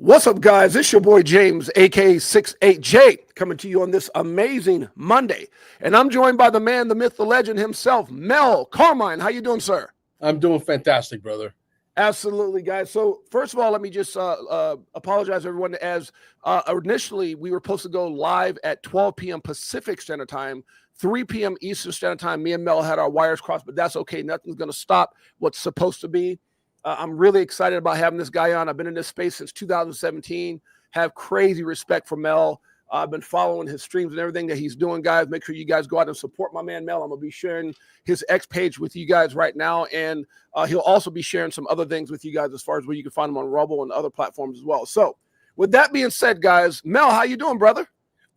What's up, guys? It's your boy James, aka 68J, coming to you on this amazing Monday. And I'm joined by the man, the myth, the legend himself, Mel Carmine. How you doing, sir? I'm doing fantastic, brother. Absolutely, guys. So first of all, let me just apologize, everyone. As initially, we were supposed to go live at 12 p.m. Pacific Standard Time, 3 p.m. Eastern Standard Time. Me and Mel had our wires crossed, but that's okay. Nothing's going to stop what's supposed to be. I'm really excited about having this guy on. I've been in this space since 2017. Have crazy respect for Mel. I've been following his streams and everything that he's doing, guys. Make sure you guys go out and support my man Mel. I'm going to be sharing his X page with you guys right now. And he'll also be sharing some other things with you guys as far as where you can find him on Rumble and other platforms as well. So with that being said, guys, Mel, how you doing, brother?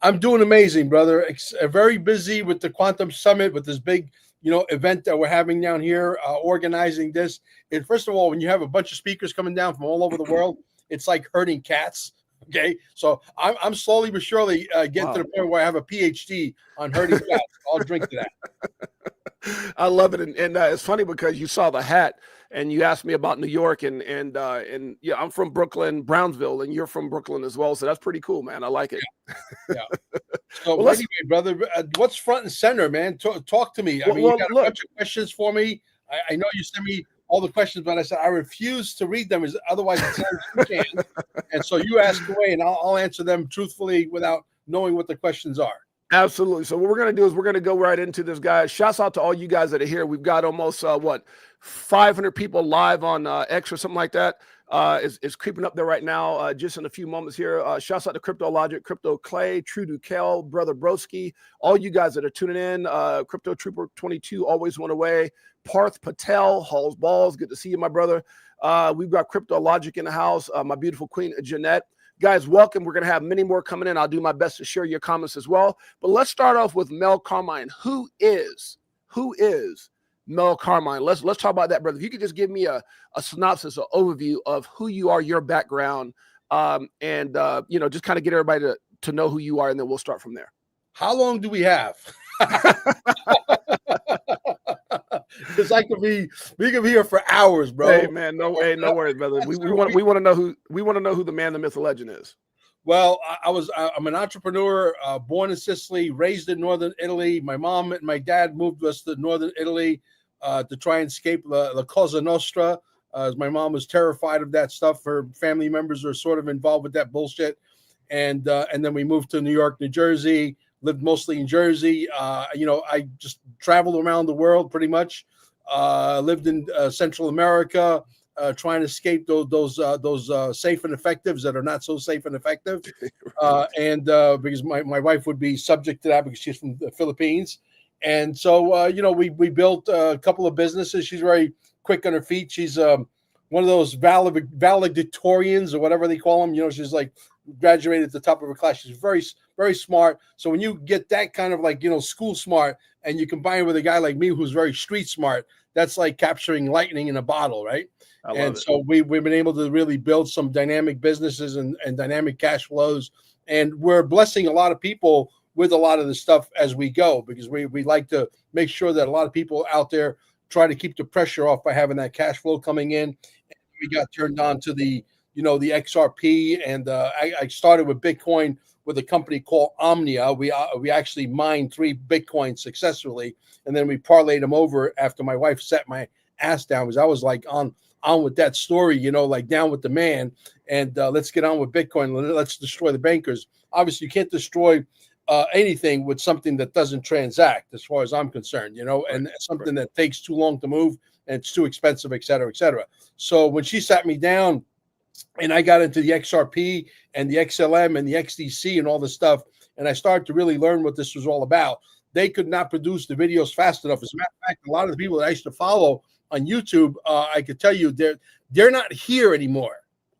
I'm doing amazing, brother. Very busy with the Quantum Summit, with this big, event that we're having down here, organizing this. And first of all, when you have a bunch of speakers coming down from all over the world, it's like herding cats. Okay, so I'm slowly but surely getting to the point where I have a PhD on herding cats. I'll drink to that. I love it, and it's funny because you saw the hat and you asked me about New York, and yeah, I'm from Brooklyn, Brownsville, and you're from Brooklyn as well, so that's pretty cool, man. I like it. Yeah. So well, anyway, brother, what's front and center, man? Talk to me. I mean, you got a bunch of questions for me. I know you sent me all the questions, but I said I refuse to read them, otherwise it sounds too can. And so you ask away, and I'll answer them truthfully without knowing what the questions are. Absolutely. So what we're going to do is we're going to go right into this, guys. Shouts out to all you guys that are here. We've got almost 500 people live on X or something like that. It's creeping up there right now. Just in a few moments here. Shouts out to Crypto Logic, Crypto Clay, True Dukel, Brother Broski, all you guys that are tuning in. Crypto Trooper 22 always went away. Parth Patel, Halls Balls. Good to see you, my brother. We've got Crypto Logic in the house. My beautiful queen, Jeanette. Guys, welcome. We're going to have many more coming in. I'll do my best to share your comments as well. But let's start off with Mel Carmine. Who is Mel Carmine? Let's talk about that, brother. If you could just give me a synopsis or overview of who you are, your background, and just kind of get everybody to know who you are, and then we'll start from there. How long do we have? Because we could be here for hours, bro. Hey man, no worries, brother. We want to know who the man, the myth, the legend is. Well, I'm an entrepreneur, born in Sicily, raised in northern Italy. My mom and my dad moved us to northern Italy to try and escape La Cosa Nostra. As my mom was terrified of that stuff. Her family members are sort of involved with that bullshit. And then we moved to New York, New Jersey. Lived mostly in Jersey. I just traveled around the world pretty much. Lived in Central America, trying to escape those safe and effectives that are not so safe and effective. Because my wife would be subject to that because she's from the Philippines. And so, we built a couple of businesses. She's very quick on her feet. She's one of those valedictorians or whatever they call them. She's like graduated at the top of her class. She's very, very smart. So when you get that kind of school smart and you combine it with a guy like me who's very street smart, that's like capturing lightning in a bottle, right? And so we've been able to really build some dynamic businesses and dynamic cash flows. And we're blessing a lot of people with a lot of the stuff as we go, because we like to make sure that a lot of people out there try to keep the pressure off by having that cash flow coming in. And we got turned on to the XRP, and I started with Bitcoin with a company called Omnia. We actually mined 3 Bitcoins successfully, and then we parlayed them over after my wife set my ass down, because I was like on with that story, like down with the man, and let's get on with Bitcoin. Let's destroy the bankers. Obviously, you can't destroy anything with something that doesn't transact, as far as I'm concerned, and something that takes too long to move and it's too expensive, et cetera, et cetera. So when she sat me down and I got into the XRP and the XLM and the XDC and all this stuff, and I started to really learn what this was all about, they could not produce the videos fast enough. As a matter of fact, a lot of the people that I used to follow on YouTube, I could tell you they're not here anymore.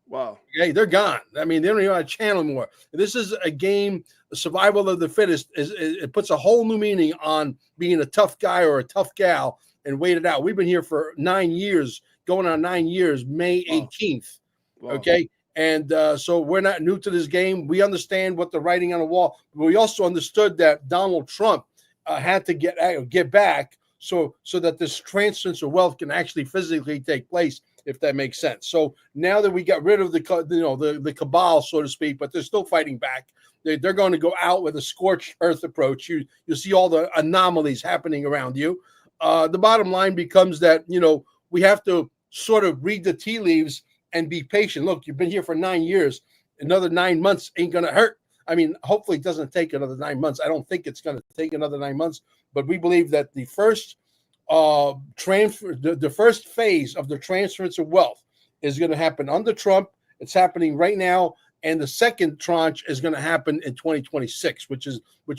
Wow. Okay, they're gone. I mean, they don't even have a channel anymore. This is a game, the survival of the fittest. It puts a whole new meaning on being a tough guy or a tough gal and wait it out. We've been here for 9 years, going on 9 years, May 18th. Wow. Okay. And so we're not new to this game. We understand what the writing on the wall, but we also understood that Donald Trump had to get back so that this transference of wealth can actually physically take place. if that makes sense. So now that we got rid of the cabal, so to speak, but they're still fighting back. They're going to go out with a scorched earth approach. You see all the anomalies happening around you. The bottom line becomes that, we have to sort of read the tea leaves and be patient. Look, you've been here for 9 years. Another 9 months ain't going to hurt. I mean, hopefully it doesn't take another 9 months. I don't think it's going to take another 9 months, but we believe that the first the first phase of the transference of wealth is going to happen under Trump. It's happening right now. And the second tranche is going to happen in 2026, which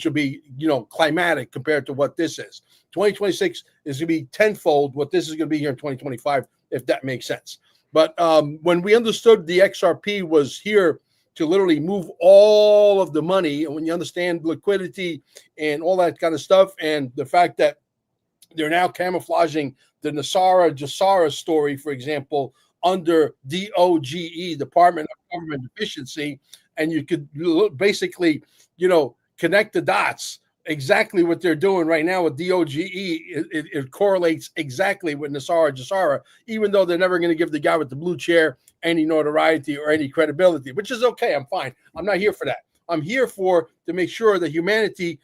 will be, climatic compared to what this is. 2026 is going to be tenfold what this is going to be here in 2025, if that makes sense. But when we understood the XRP was here to literally move all of the money, and when you understand liquidity and all that kind of stuff, and the fact that they're now camouflaging the Nasara story, for example, under DOGE, Department of Government Efficiency, and you could basically, connect the dots. Exactly what they're doing right now with DOGE, it correlates exactly with Nasara, even though they're never going to give the guy with the blue chair any notoriety or any credibility, which is okay. I'm fine. I'm not here for that. I'm here to make sure that humanity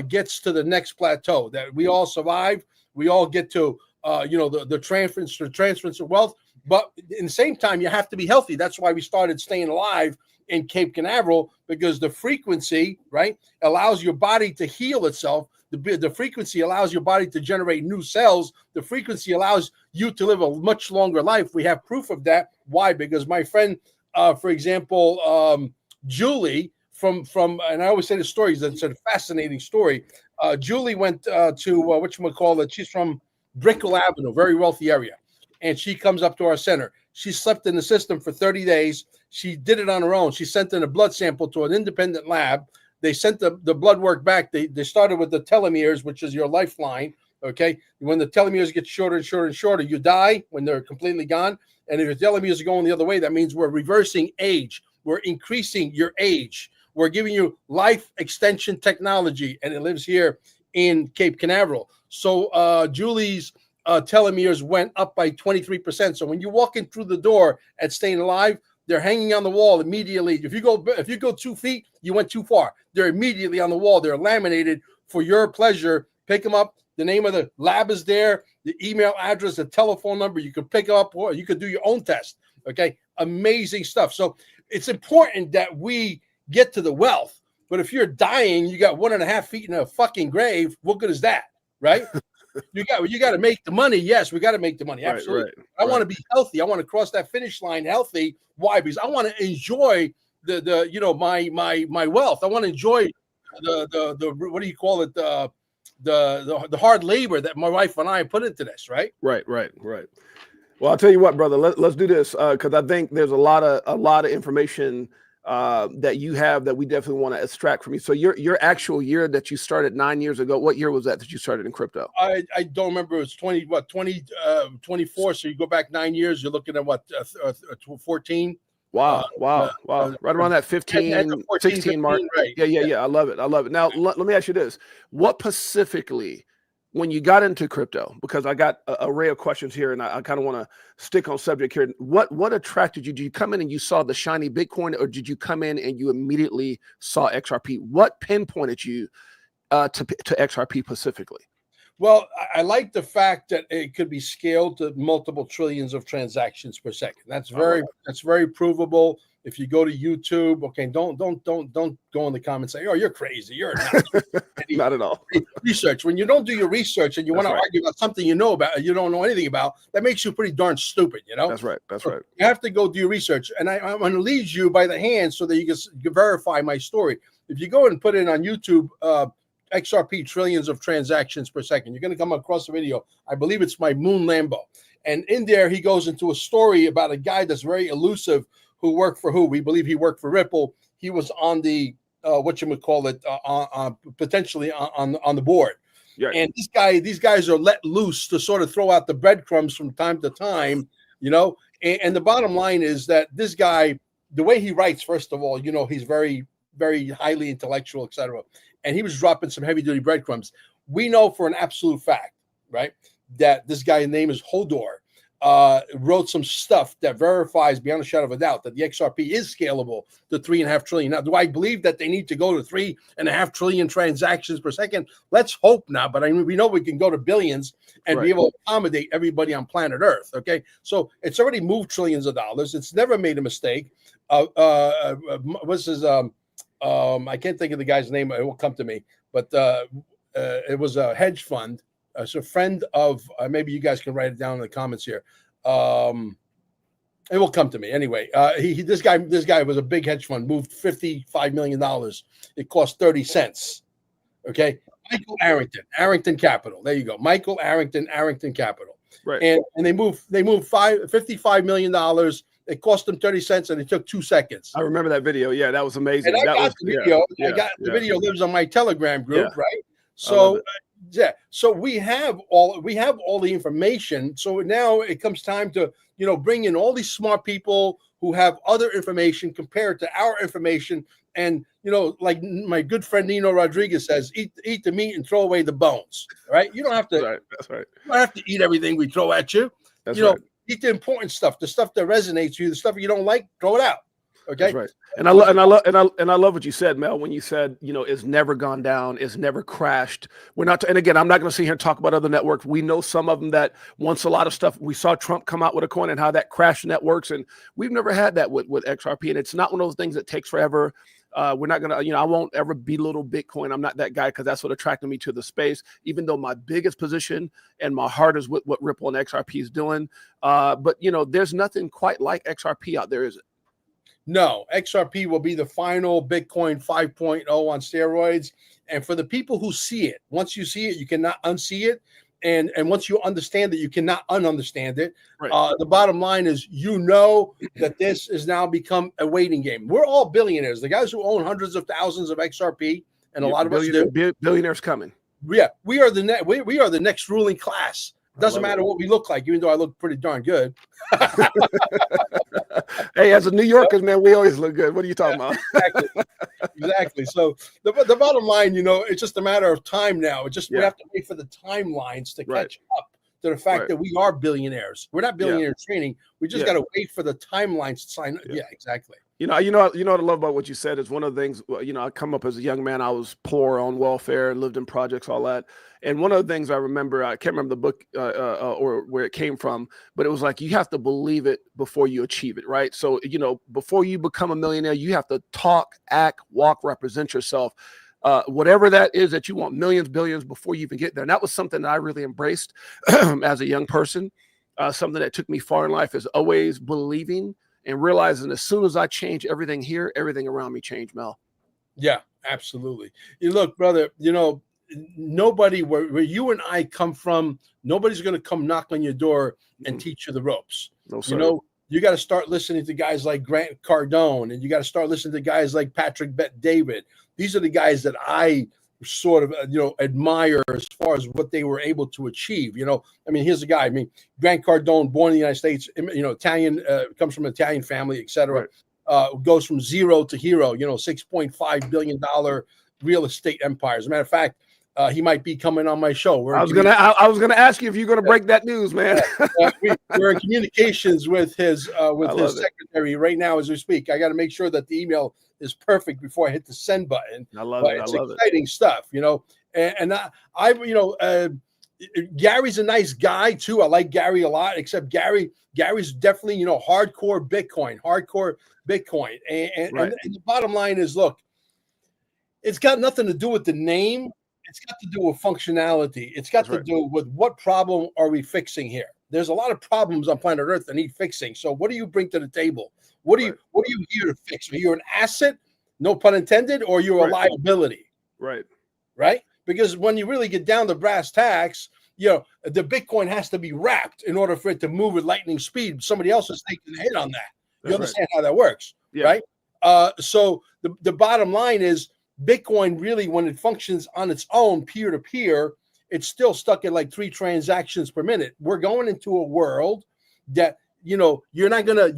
gets to the next plateau, that we all survive. We all get to, the transference of wealth. But in the same time, you have to be healthy. That's why we started staying alive in Cape Canaveral, because the frequency, right, allows your body to heal itself. The frequency allows your body to generate new cells. The frequency allows you to live a much longer life. We have proof of that. Why? Because my friend, for example, Julie from, and I always say the story, it's a fascinating story. Julie went to whatchamacallit. She's from Brickell Avenue, very wealthy area. And she comes up to our center. She slept in the system for 30 days. She did it on her own. She sent in a blood sample to an independent lab. They sent the blood work back. They started with the telomeres, which is your lifeline. Okay. When the telomeres get shorter and shorter and shorter, you die when they're completely gone. And if your telomeres are going the other way, that means we're reversing age. We're increasing your age. We're giving you life extension technology, and it lives here in Cape Canaveral. So Julie's telomeres went up by 23%. So when you walk in through the door at Staying Alive, they're hanging on the wall immediately. If you go 2 feet, you went too far. They're immediately on the wall. They're laminated for your pleasure. Pick them up. The name of the lab is there, the email address, the telephone number. You could pick up, or you could do your own test. Okay. Amazing stuff. So it's important that we get to the wealth. But if you're dying, you got 1.5 feet in a fucking grave. What good is that? Right? You got to make the money. Yes, we got to make the money. Absolutely. Right. I want to be healthy. I want to cross that finish line healthy. Why? Because I want to enjoy my wealth. I want to enjoy the what do you call it? The hard labor that my wife and I put into this. Right. Right. Well, I'll tell you what, brother. Let's do this because I think there's a lot of information that you have that we definitely want to extract from you. So your actual year that you started 9 years ago, what year was that you started in crypto? I don't remember. It was 2024. So you go back 9 years, you're looking at what, 14. Wow. Right around that 15, 16 mark. Right. Yeah. I love it. Now, let me ask you this. What specifically, when you got into crypto, because I got an array of questions here and I kind of want to stick on subject here. What attracted you? Did you come in and you saw the shiny Bitcoin, or did you come in and you immediately saw XRP? What pinpointed you to XRP specifically? Well, I like the fact that it could be scaled to multiple trillions of transactions per second. That's very provable. If you go to YouTube, okay, don't go in the comments and say, "Oh, you're crazy. You're not." Not at all. Research. When you don't do your research and you want to argue about something you don't know anything about, that makes you pretty darn stupid. That's right. You have to go do your research, and I'm going to lead you by the hand so that you can verify my story. If you go and put in on YouTube, XRP trillions of transactions per second, you're going to come across a video. I believe it's my Moon Lambo, and in there he goes into a story about a guy that's very elusive who worked for who? We believe he worked for Ripple. He was on the potentially on the board. Yeah. And these guys are let loose to sort of throw out the breadcrumbs from time to time, And the bottom line is that this guy, the way he writes, first of all, he's very, very highly intellectual, etc. And he was dropping some heavy duty breadcrumbs. We know for an absolute fact, right, that this guy's name is Hodor. wrote some stuff that verifies beyond a shadow of a doubt that the XRP is scalable to 3.5 trillion. Now, do I believe that they need to go to 3.5 trillion transactions per second? Let's hope not. But I mean, we know we can go to billions and be able to accommodate everybody on planet Earth. Okay, so it's already moved trillions of dollars. It's never made a mistake. What's his? I can't think of the guy's name. It will come to me. But it was a hedge fund. It's a friend of maybe you guys can write it down in the comments here. It will come to me anyway. This guy was a big hedge fund, moved $55 million. It cost 30 cents. Okay, Michael Arrington Capital. There you go, Michael Arrington Capital. Right. And they moved $55 million. It cost them 30 cents, and it took 2 seconds. I remember that video. Yeah, that was amazing. And that was the video. The video lives on my Telegram group, right? So. So we have all the information. So now it comes time to bring in all these smart people who have other information compared to our information. And like my good friend Nino Rodriguez says, eat the meat and throw away the bones. Right? You don't have to. That's right. You don't have to eat everything we throw at you. That's right. Eat the important stuff, the stuff that resonates with you, the stuff you don't like, throw it out. Okay. That's right. And I love what you said, Mel, when you said, it's never gone down, it's never crashed. We're not, and again, I'm not going to sit here and talk about other networks. We know some of them that once a lot of stuff, we saw Trump come out with a coin and how that crashed networks. And we've never had that with XRP. And it's not one of those things that takes forever. We're not going to, I won't ever belittle Bitcoin. I'm not that guy because that's what attracted me to the space, even though my biggest position and my heart is with what Ripple and XRP is doing. But, there's nothing quite like XRP out there, is it? No, XRP will be the final Bitcoin 5.0 on steroids. And for the people who see it, once you see it, you cannot unsee it. And once you understand it, you cannot ununderstand it. Right. The bottom line is, that this has now become a waiting game. We're all billionaires. The guys who own hundreds of thousands of XRP, and a lot of us do. Billionaires coming. Yeah, we are the next ruling class. Doesn't matter what we look like, even though I look pretty darn good. Hey, as a New Yorkers, man, we always look good. What are you talking about? Exactly. So the bottom line, it's just a matter of time now. We have to wait for the timelines to catch up to the fact that we are billionaires. We're not billionaire training. We just got to wait for the timelines to sign up. Yeah, exactly. You know what I love about what you said is one of the things, I come up as a young man, I was poor, on welfare, lived in projects, all that. And one of the things I remember, I can't remember the book or where it came from, but it was like, you have to believe it before you achieve it, right? So, before you become a millionaire, you have to talk, act, walk, represent yourself. Whatever that is that you want, millions, billions, before you even get there. And that was something that I really embraced as a young person. Something that took me far in life is always believing and realizing as soon as I change everything here, everything around me changed, Mel. Yeah, absolutely. You look, brother, nobody where you and I come from, nobody's going to come knock on your door and teach you the ropes. No, sir. You got to start listening to guys like Grant Cardone, and you got to start listening to guys like Patrick Bet-David. These are the guys that I sort of admire as far as what they were able to achieve. Here's a guy. Grant Cardone, born in the United States, Italian, comes from an Italian family, etc. Right. Goes from zero to hero. $6.5 billion real estate empire. As a matter of fact, he might be coming on my show. I was gonna ask you if you're gonna break that news, man. We're in communications with his secretary right now as we speak. I got to make sure that the email is perfect before I hit the send button. I love it. It's exciting stuff, And Gary's a nice guy too. I like Gary a lot. Except Gary's definitely hardcore Bitcoin. And the bottom line is, look, it's got nothing to do with the name. It's got to do with functionality. It's got to do with what problem are we fixing here. There's a lot of problems on planet Earth that need fixing. So what do you bring to the table? What are you here to fix? Are you an asset, no pun intended, or you're a liability? Right. Because when you really get down to brass tacks, the Bitcoin has to be wrapped in order for it to move at lightning speed. Somebody else is taking a hit on that. You understand how that works, right? So the bottom line is, Bitcoin really, when it functions on its own, peer-to-peer, it's still stuck at like 3 transactions per minute. We're going into a world that you're not gonna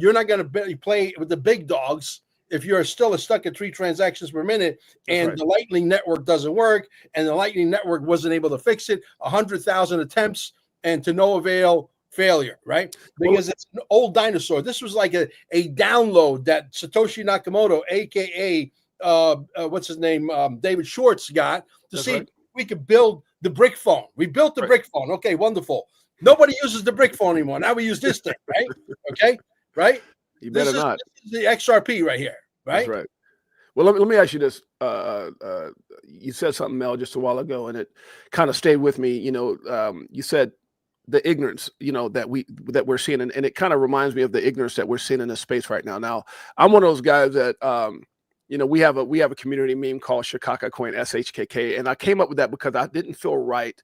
play with the big dogs if you're still stuck at 3 transactions per minute, and the Lightning Network doesn't work, and the Lightning Network wasn't able to fix it. 100,000 attempts and to no avail failure, right? Because it's an old dinosaur. This was like a download that Satoshi Nakamoto, aka what's his name, David Schwartz, got to see if we could build the brick phone. We built the brick phone. Okay, wonderful. Nobody uses the brick phone anymore. Now we use this thing, right? Okay, right? You better not. This is the XRP right here, right? That's right. Well, let me ask you this. You said something, Mel, just a while ago, and it kind of stayed with me. You said the ignorance, that we're seeing, and it kind of reminds me of the ignorance that we're seeing in this space right now. Now, I'm one of those guys that, we have a community meme called Shikaka Coin, SHKK, and I came up with that because I didn't feel right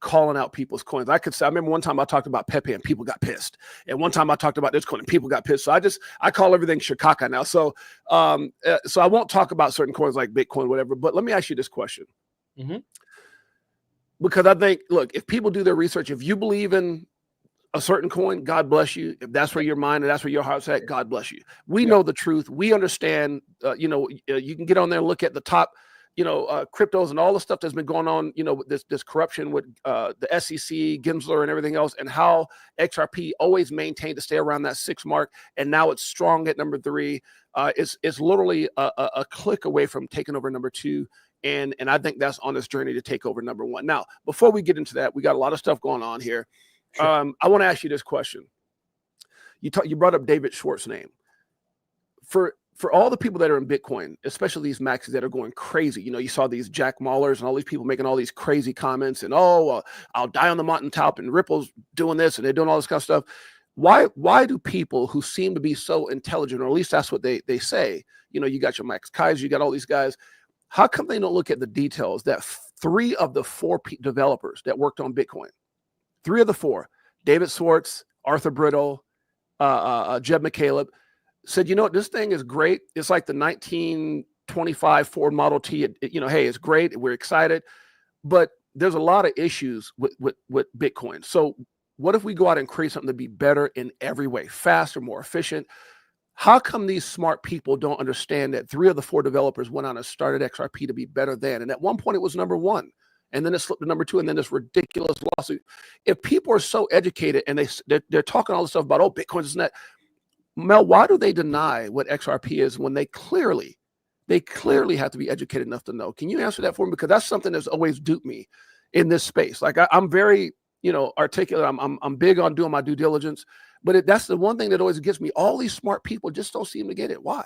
calling out people's coins. I remember one time I talked about Pepe and people got pissed. And one time I talked about this coin and people got pissed. So I call everything Shikaka now. So I won't talk about certain coins like Bitcoin, whatever, but let me ask you this question. Mm-hmm. Because I think, look, if people do their research, if you believe in a certain coin, God bless you. If that's where your mind and that's where your heart's at, God bless you. We know the truth. We understand, you can get on there and look at the top, cryptos and all the stuff that's been going on, with this corruption with the SEC, Gensler and everything else, and how XRP always maintained to stay around that 6 mark. And now it's strong at number 3. It's literally a click away from taking over number 2. And I think that's on this journey to take over number 1. Now, before we get into that, we got a lot of stuff going on here. Sure. I want to ask you this question. You brought up David Schwartz's name. For all the people that are in Bitcoin, especially these maxis that are going crazy, you saw these Jack Maulers and all these people making all these crazy comments and, I'll die on the mountaintop and Ripple's doing this and they're doing all this kind of stuff. Why do people who seem to be so intelligent, or at least that's what they say, you got your Max Kaiser, you got all these guys, how come they don't look at the details that 3 of the 4 developers that worked on Bitcoin, 3 of the 4, David Schwartz, Arthur Brittle, Jeb McCaleb, said, this thing is great. It's like the 1925 Ford Model T. Hey, it's great. We're excited. But there's a lot of issues with Bitcoin. So what if we go out and create something to be better in every way, faster, more efficient? How come these smart people don't understand that 3 of the 4 developers went on and started XRP to be better than? And at one point it was number 1. And then it slipped to number 2, and then this ridiculous lawsuit. If people are so educated and they're talking all this stuff about, Bitcoin is that, Mel, why do they deny what XRP is when they clearly have to be educated enough to know? Can you answer that for me? Because that's something that's always duped me in this space. Like I'm very, articulate. I'm big on doing my due diligence, but that's the one thing that always gets me. All these smart people just don't seem to get it. Why?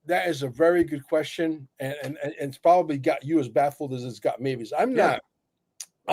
That is a very good question, and it's probably got you as baffled as it's got me. Because I'm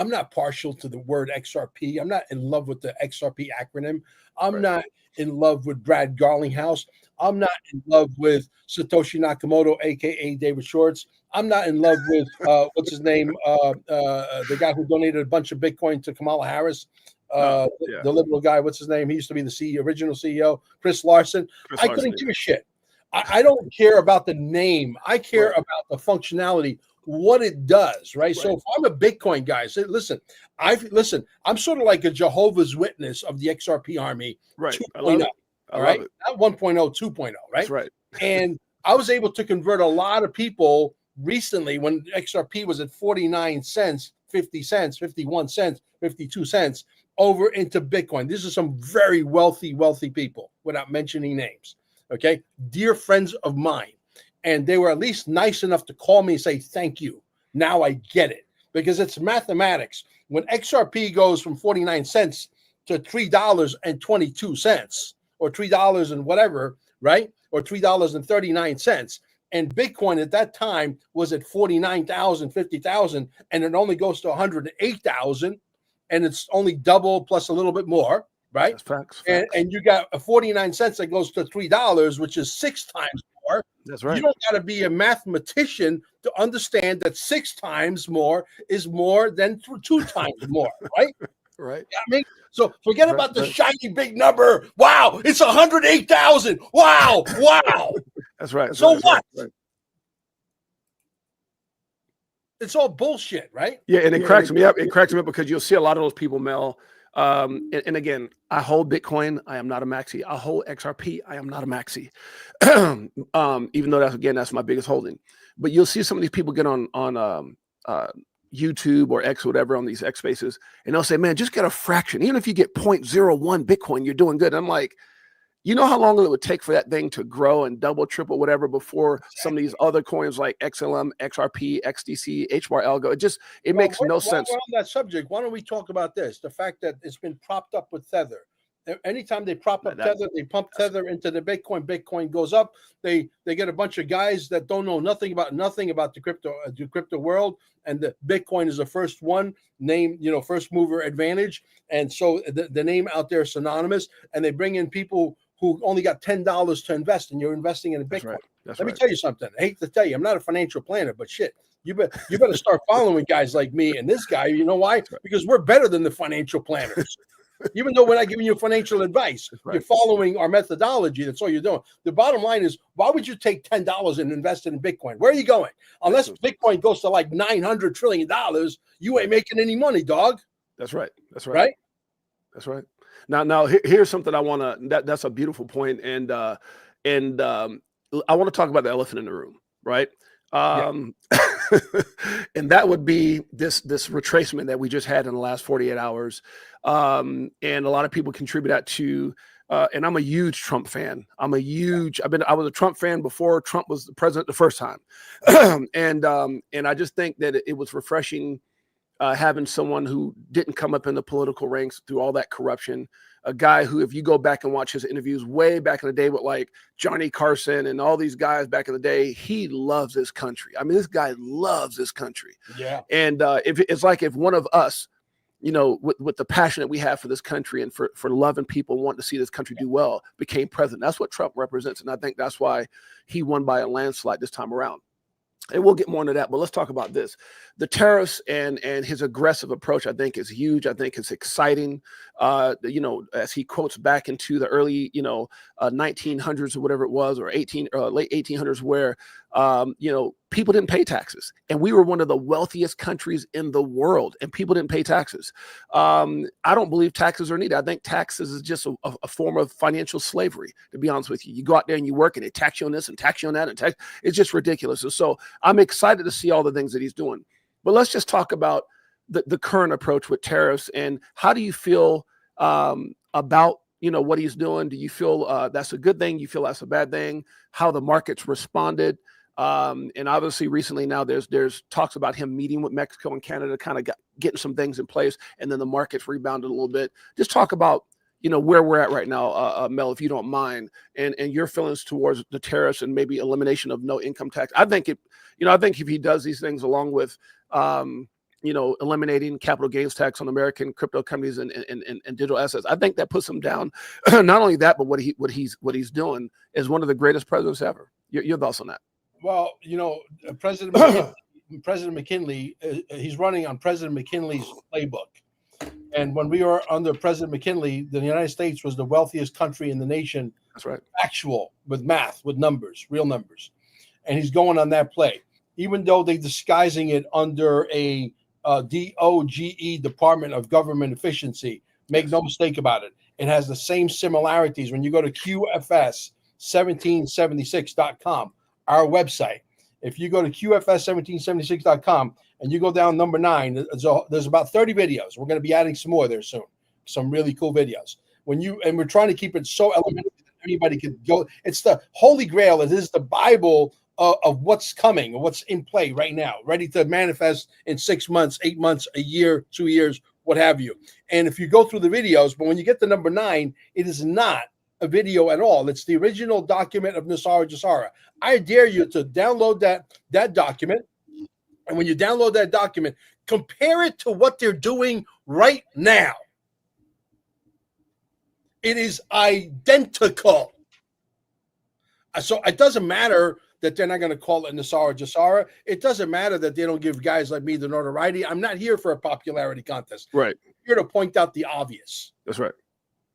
not partial to the word XRP. I'm not in love with the XRP acronym. I'm not in love with Brad Garlinghouse. I'm not in love with Satoshi Nakamoto, aka David Schwartz. I'm not in love with what's his name, the guy who donated a bunch of Bitcoin to Kamala Harris, the liberal guy. What's his name? He used to be the original CEO, Chris Larson. I couldn't give a shit. I don't care about the name. I care about the functionality, what it does, right? So if I'm a Bitcoin guy, say, listen, I'm sort of like a Jehovah's Witness of the XRP army, right? 2.0, all right? Not 1.0, 2.0, right? That's right. And I was able to convert a lot of people recently when XRP was at 49 cents, 50 cents, 51 cents, 52 cents over into Bitcoin. These are some very wealthy people without mentioning names. Okay, dear friends of mine, and they were at least nice enough to call me and say, thank you. Now I get it, because it's mathematics. When XRP goes from 49 cents to $3.22 or $3 and whatever, right? Or $3.39. And Bitcoin at that time was at 49,000, 50,000, and it only goes to 108,000, and it's only double plus a little bit more. Right. That's facts. And you got a 49 cents that goes to $3, which is 6 times more. That's right. You don't got to be a mathematician to understand that 6 times more is more than 2 times more. Right. Right. I mean, so forget about the shiny big number. Wow. It's 108,000. Wow. That's right. So what? It's all bullshit. Right. Yeah. And it cracks me up. It cracks me up because you'll see a lot of those people, Mel. And again, I hold Bitcoin. I am not a maxi. I hold XRP. I am not a maxi. Even though that's my biggest holding. But you'll see some of these people get on YouTube or X or whatever on these X spaces, and they'll say, man, just get a fraction. Even if you get 0.01 Bitcoin, you're doing good. I'm like, you know how long it would take for that thing to grow and double, triple, whatever before some of these other coins like XLM, XRP, XDC, HBAR Algo. It makes no sense. While on that subject, why don't we talk about this? The fact that it's been propped up with Tether. Anytime they prop up Tether, they pump Tether into the Bitcoin. Bitcoin goes up. They get a bunch of guys that don't know nothing about the crypto world, and the Bitcoin is the first one named, first mover advantage, and so the name out there is synonymous. And they bring in people who only got $10 to invest, and you're investing in a Bitcoin. Let me tell you something. I hate to tell you, I'm not a financial planner, but shit, you better start following guys like me and this guy. You know why? Because we're better than the financial planners. Even though we're not giving you financial advice, you're following our methodology. That's all you're doing. The bottom line is, why would you take $10 and invest it in Bitcoin? Where are you going? Unless Bitcoin goes to like $900 trillion, you ain't making any money, dog. That's right. Right? That's right. Now here's something I want to. That's a beautiful point, and I want to talk about the elephant in the room, right? And that would be this retracement that we just had in the last 48 hours. And a lot of people contribute that to, and I'm a huge Trump fan. I was a Trump fan before Trump was the president the first time. And I just think that it was refreshing having someone who didn't come up in the political ranks through all that corruption. A guy who, if you go back and watch his interviews way back in the day with like Johnny Carson and all these guys back in the day, he loves this country. I mean, this guy loves this country. Yeah. And if one of us, with the passion that we have for this country and for loving people, wanting to see this country do well, became president. That's what Trump represents. And I think that's why he won by a landslide this time around. And we'll get more into that, but let's talk about this. The tariffs and his aggressive approach, I think, is huge. I think it's exciting. As he quotes back into the early, 1900s or whatever it was, or late 1800s, where, people didn't pay taxes. And we were one of the wealthiest countries in the world, and people didn't pay taxes. I don't believe taxes are needed. I think taxes is just a form of financial slavery, to be honest with you. You go out there and you work, and they tax you on this and tax you on that, and it's just ridiculous. And so I'm excited to see all the things that he's doing. But let's just talk about the current approach with tariffs, and how do you feel about what he's doing? Do you feel that's a good thing? You feel that's a bad thing? How the markets responded? And obviously recently now there's talks about him meeting with Mexico and Canada, kind of getting some things in place, and then the markets rebounded a little bit. Just talk about where we're at right now, Mel, if you don't mind, and your feelings towards the tariffs and maybe elimination of no income tax. I think if he does these things along with eliminating capital gains tax on American crypto companies and digital assets, I think that puts him down. Not only that, but what he's doing is one of the greatest presidents ever. Your thoughts on that? Well, President McKinley, he's running on President McKinley's playbook. And when we were under President McKinley, the United States was the wealthiest country in the nation. That's right. Actual, with math, with numbers, real numbers. And he's going on that play. Even though they're disguising it under a DOGE, Department of Government Efficiency, make no mistake about it. It has the same similarities. When you go to QFS1776.com, our website, if you go to QFS1776.com and you go down number 9, there's about 30 videos. We're going to be adding some more there soon. Some really cool videos. And we're trying to keep it so elementary that anybody could go. It's the Holy Grail. It is the Bible of what's coming, what's in play right now, ready to manifest in 6 months, 8 months, a year, 2 years, what have you. And if you go through the videos, but when you get to number 9, it is not a video at all. It's the original document of Nasara Jasara. I dare you to download that document. And when you download that document, compare it to what they're doing right now. It is identical. So it doesn't matter that they're not going to call it Nasara Jasara. It doesn't matter that they don't give guys like me the notoriety. I'm not here for a popularity contest. Right. I'm here to point out the obvious. That's right.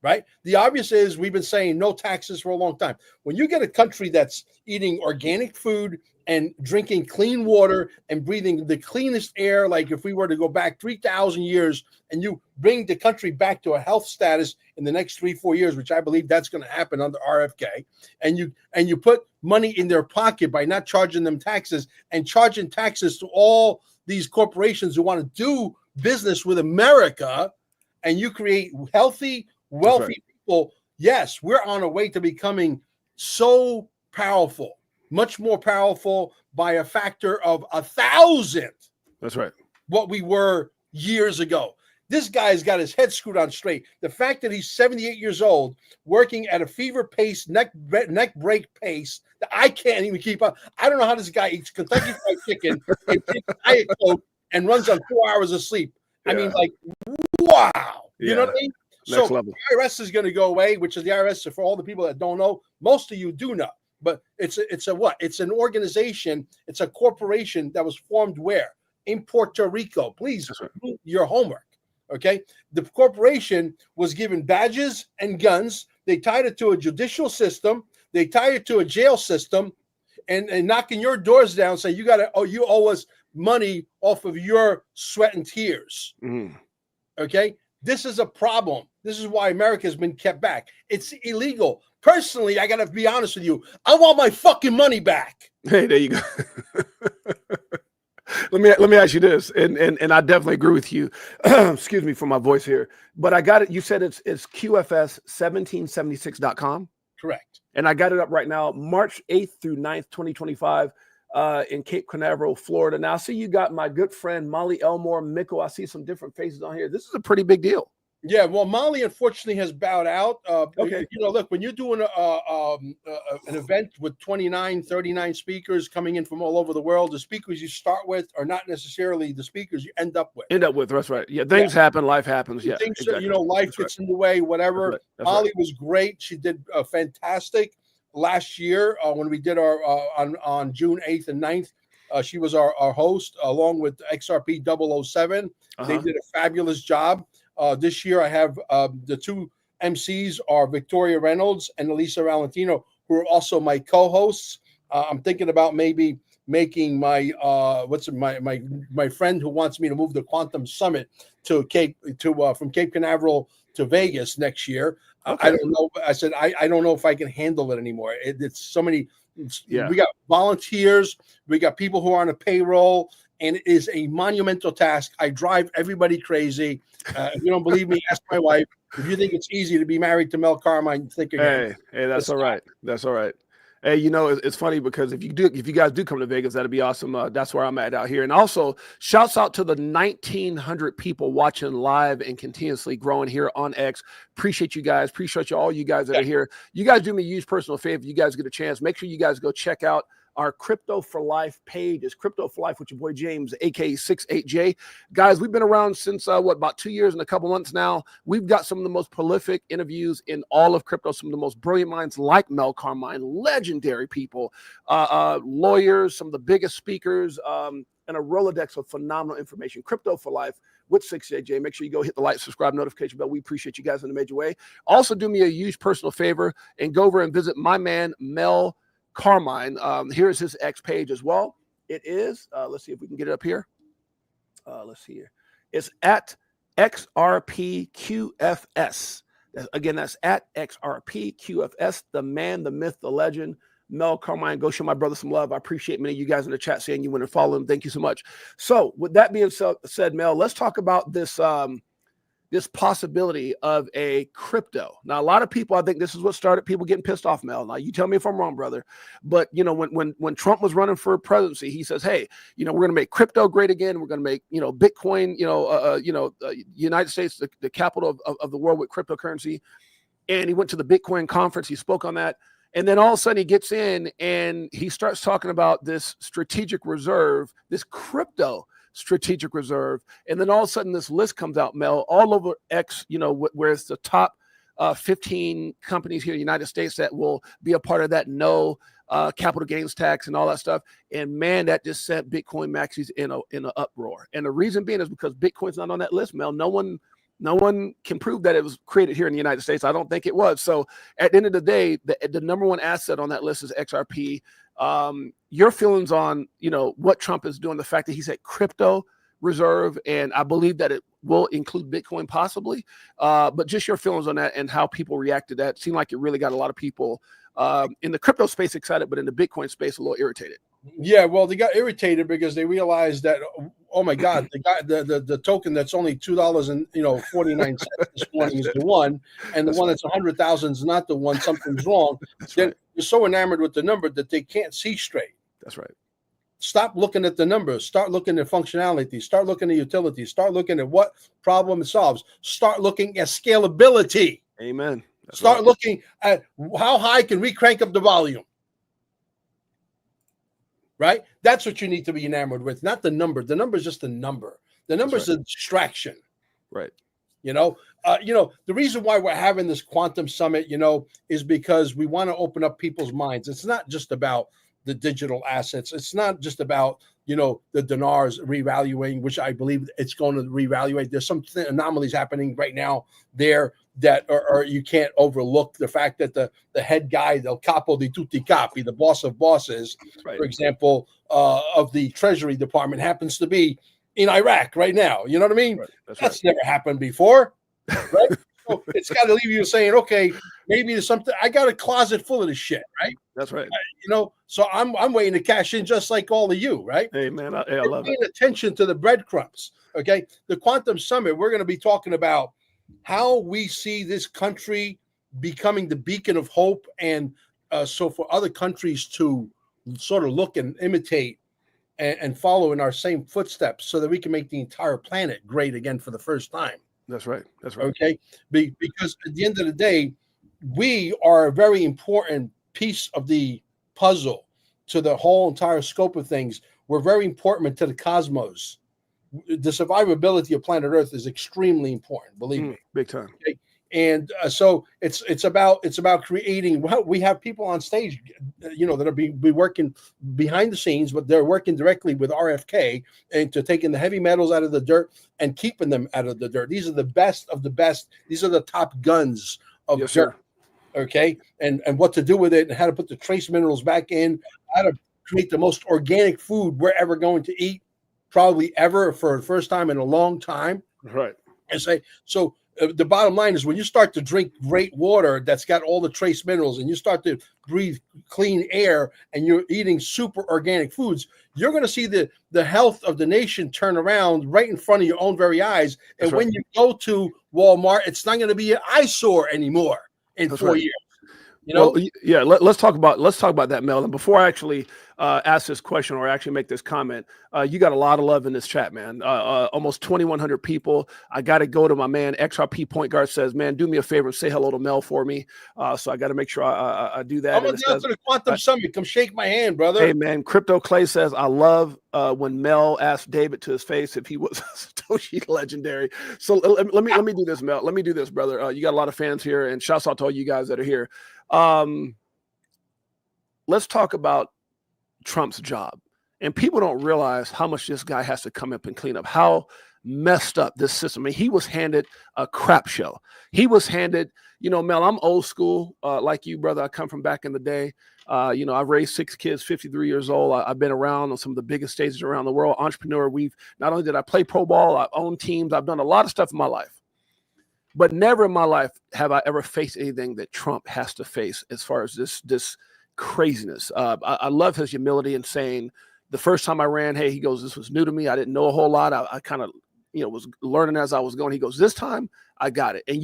Right? The obvious is we've been saying no taxes for a long time. When you get a country that's eating organic food and drinking clean water and breathing the cleanest air, like if we were to go back 3,000 years and you bring the country back to a health status in the next 3-4 years, which I believe that's going to happen under RFK, and you put money in their pocket by not charging them taxes and charging taxes to all these corporations who want to do business with America, and you create healthy, wealthy people, yes, we're on our way to becoming so powerful, much more powerful by a factor of 1,000. That's right. What we were years ago. This guy's got his head screwed on straight. The fact that he's 78 years old, working at a fever pace, neck break pace that I can't even keep up. I don't know how this guy eats Kentucky Fried Chicken and takes Diet Coke and runs on 4 hours of sleep. Yeah. I mean, like, wow. You know what I mean? Next so level. The IRS is going to go away, which is the IRS. For all the people that don't know, most of you do know. But it's a what? It's an organization. It's a corporation that was formed where? In Puerto Rico. Please do your homework. Okay. The corporation was given badges and guns. They tied it to a judicial system. They tied it to a jail system, and knocking your doors down, saying you owe us money off of your sweat and tears. Mm-hmm. Okay. This is a problem. This is why America has been kept back. It's illegal. Personally, I got to be honest with you. I want my fucking money back. Hey, there you go. Let me ask you this, and I definitely agree with you. Excuse me for my voice here, but I got it. You said it's QFS1776.com. Correct. And I got it up right now, March 8th through 9th, 2025, in Cape Canaveral, Florida. Now I see you got my good friend Molly Elmore, Mikkel. I see some different faces on here. This is a pretty big deal. Yeah, well, Molly unfortunately has bowed out. Okay. You know, look, when you're doing an event with 29, 39 speakers coming in from all over the world, the speakers you start with are not necessarily the speakers you end up with. That's right. Yeah, things happen, life happens. Yeah, things, exactly. You know, life gets in the way, whatever. Molly was great. She did fantastic last year when we did our on June 8th and 9th. She was our host along with XRP 007. They did a fabulous job. This year, I have the two MCs are Victoria Reynolds and Elisa Valentino, who are also my co-hosts. I'm thinking about maybe making my my friend who wants me to move the Quantum Summit to from Cape Canaveral to Vegas next year. I don't know. I said I don't know if I can handle it anymore. It's so many. Yeah. We got volunteers. We got people who are on a payroll. And it is a monumental task. I drive everybody crazy. If you don't believe me, ask my wife. If you think it's easy to be married to Mel Carmine, think again. Hey, that's all right. That's all right. Hey, you know, it's funny because if you guys do come to Vegas, that'd be awesome. That's where I'm at out here. And also, shouts out to the 1,900 people watching live and continuously growing here on X. Appreciate you guys. Appreciate all you guys that are here. You guys do me a huge personal favor. If you guys get a chance, make sure you guys go check out our Crypto4Life page. Is Crypto4Life with your boy James, aka 68J. Guys, we've been around since about 2 years and a couple months now. We've got some of the most prolific interviews in all of crypto, some of the most brilliant minds like Mel Carmine, legendary people, lawyers, some of the biggest speakers, and a Rolodex of phenomenal information. Crypto4Life with 68J. Make sure you go hit the like, subscribe, notification bell. We appreciate you guys in a major way. Also, do me a huge personal favor and go over and visit my man, Mel Carmine. Here's his X page as well. It is, let's see if we can get it up here. Let's see here. It's at XRPQFS. Again, that's at XRPQFS, the man, the myth, the legend, Mel Carmine. Go show my brother some love. I appreciate many of you guys in the chat saying you went and follow him. Thank you so much. So with that being said, Mel, let's talk about this this possibility of a crypto. Now, a lot of people, I think this is what started people getting pissed off, Mel. Now, you tell me if I'm wrong, brother. But, you know, when Trump was running for presidency, he says, hey, you know, we're going to make crypto great again. We're going to make, you know, Bitcoin, United States, the capital of the world with cryptocurrency. And he went to the Bitcoin conference. He spoke on that. And then all of a sudden he gets in and he starts talking about this strategic reserve, this crypto strategic reserve. And then all of a sudden this list comes out, Mel, all over X, you know, where it's the top 15 companies here in the United States that will be a part of that no capital gains tax and all that stuff. And man, that just sent Bitcoin maxis in an uproar. And the reason being is because Bitcoin's not on that list, Mel. No one can prove that it was created here in the United States. I don't think it was. So at the end of the day, the number one asset on that list is XRP. Your feelings on, you know, what Trump is doing, the fact that he said crypto reserve, and I believe that it will include Bitcoin possibly, but just your feelings on that and how people react to that. It seemed like it really got a lot of people in the crypto space excited, but in the Bitcoin space a little irritated. Yeah, well, they got irritated because they realized that oh my God, the guy, the token that's only $2.49 this morning is the one, and the one that's 100,000 is not the one. Something's wrong. Then you're so enamored with the number that they can't see straight. That's right. Stop looking at the numbers. Start looking at functionality. Start looking at utility. Start looking at what problem it solves. Start looking at scalability. Amen. Start looking at how high can we crank up the volume. Right? That's what you need to be enamored with, not the number. The number is just a number. The number is a distraction. Right. The reason why we're having this quantum summit, is because we want to open up people's minds. It's not just about the digital assets. It's not just about, the dinars revaluing, which I believe it's going to revaluate. There's some anomalies happening right now there that are you can't overlook the fact that the head guy, the capo di tutti capi, the boss of bosses, for example, of the Treasury Department happens to be in Iraq right now. You know what I mean? Right. That's never happened before, right? So it's got to leave you saying, okay, maybe there's something. I got a closet full of this shit, right? That's right. So I'm waiting to cash in just like all of you, right? Hey, man, I love paying attention to the breadcrumbs, okay? The Quantum Summit, we're going to be talking about how we see this country becoming the beacon of hope, and so for other countries to sort of look and imitate and follow in our same footsteps so that we can make the entire planet great again for the first time. That's right. That's right. Okay. Because at the end of the day, we are a very important piece of the puzzle to the whole entire scope of things. We're very important to the cosmos. The survivability of planet Earth is extremely important, believe me. Big time. Okay? And so it's about creating. Well, we have people on stage, that are be working behind the scenes, but they're working directly with RFK and to taking the heavy metals out of the dirt and keeping them out of the dirt. These are the best of the best. These are the top guns of dirt. Sir. Okay, and what to do with it, and how to put the trace minerals back in, how to create the most organic food we're ever going to eat, probably ever, for the first time in a long time. Right. And say so. The bottom line is, when you start to drink great water that's got all the trace minerals, and you start to breathe clean air, and you're eating super organic foods, you're going to see the health of the nation turn around right in front of your own very eyes. And when you go to Walmart, it's not going to be an eyesore anymore in 4 years. Well, yeah. Let's talk about that, Mel. And before I actually ask this question or actually make this comment, you got a lot of love in this chat, man. Almost 2,100 people. I got to go to my man XRP Point Guard says, man, do me a favor and say hello to Mel for me. So I got to make sure I do that. Come on down to the Quantum Summit. Come shake my hand, brother. Hey, man. Crypto Clay says, I love when Mel asked David to his face if he was Satoshi legendary. So let me do this, Mel. Let me do this, brother. You got a lot of fans here, and shouts out to all you guys that are here. Let's talk about Trump's job. And people don't realize how much this guy has to come up and clean up, how messed up this system. I mean, he was handed a crap show. He was handed, Mel, I'm old school, like you, brother. I come from back in the day. I've raised 6 kids, 53 years old. I've been around on some of the biggest stages around the world. Entrepreneur. Not only did I play pro ball, I've owned teams. I've done a lot of stuff in my life. But never in my life have I ever faced anything that Trump has to face as far as this craziness. I love his humility in saying, the first time I ran, hey, he goes, this was new to me. I didn't know a whole lot. I kind of, was learning as I was going. He goes, this time I got it. And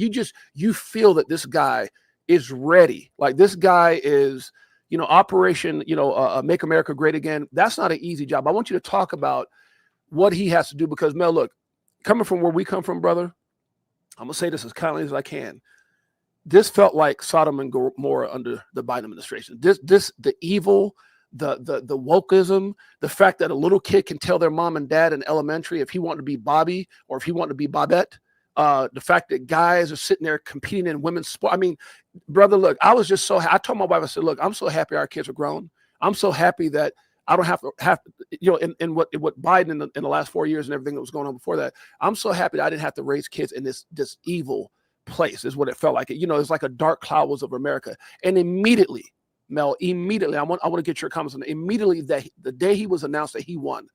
you feel that this guy is ready. Like, this guy is, Operation, Make America Great Again. That's not an easy job. I want you to talk about what he has to do, because, Mel, look, coming from where we come from, brother, I'm going to say this as kindly as I can. This felt like Sodom and Gomorrah under the Biden administration. The evil, the wokeism, the fact that a little kid can tell their mom and dad in elementary if he wanted to be Bobby or if he wanted to be Bobette. The fact that guys are sitting there competing in women's sport. I mean, brother, look, I was just I told my wife, I said, look, I'm so happy our kids are grown. I'm so happy that I don't have to in what Biden in the last 4 years and everything that was going on before that. I'm so happy that I didn't have to raise kids in this evil place, is what it felt like. It's like a dark cloud was over America. And immediately, Mel, I want to get your comments on it. Immediately, that the day he was announced that he won,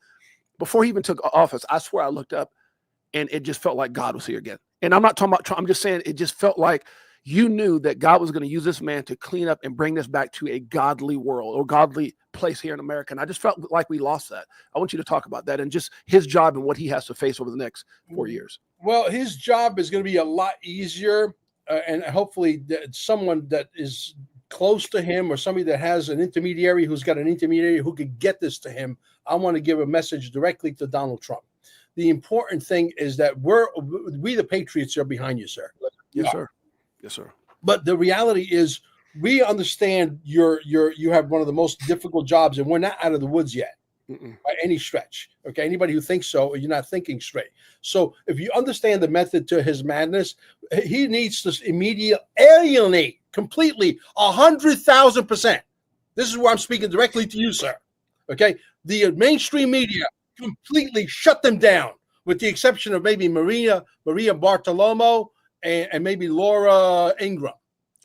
before he even took office, I swear I looked up and it just felt like God was here again. And I'm not talking about Trump. I'm just saying it just felt like, you knew that God was going to use this man to clean up and bring this back to a godly world or godly place here in America. And I just felt like we lost that. I want you to talk about that and just his job and what he has to face over the next 4 years. Well, his job is going to be a lot easier, and hopefully someone that is close to him or somebody that has an intermediary who's got an intermediary who could get this to him. I want to give a message directly to Donald Trump. The important thing is that we the Patriots are behind you, sir. Yes, sir. Yes, sir. But the reality is we understand you have one of the most difficult jobs, and we're not out of the woods yet. By any stretch. Okay. Anybody who thinks so, you're not thinking straight. So if you understand the method to his madness, he needs to immediately alienate completely 100,000%. This is where I'm speaking directly to you, sir. Okay. The mainstream media completely shut them down, with the exception of maybe Maria Bartiromo and maybe Laura Ingraham.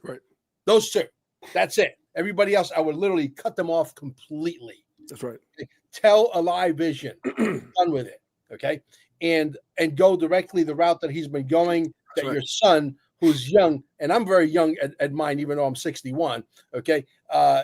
Right. Those two. That's it. Everybody else, I would literally cut them off completely. That's right. Tell a lie vision. Done with it. Okay. And go directly the route that he's been going, that your son, who's young, and I'm very young at mine, even though I'm 61. Okay.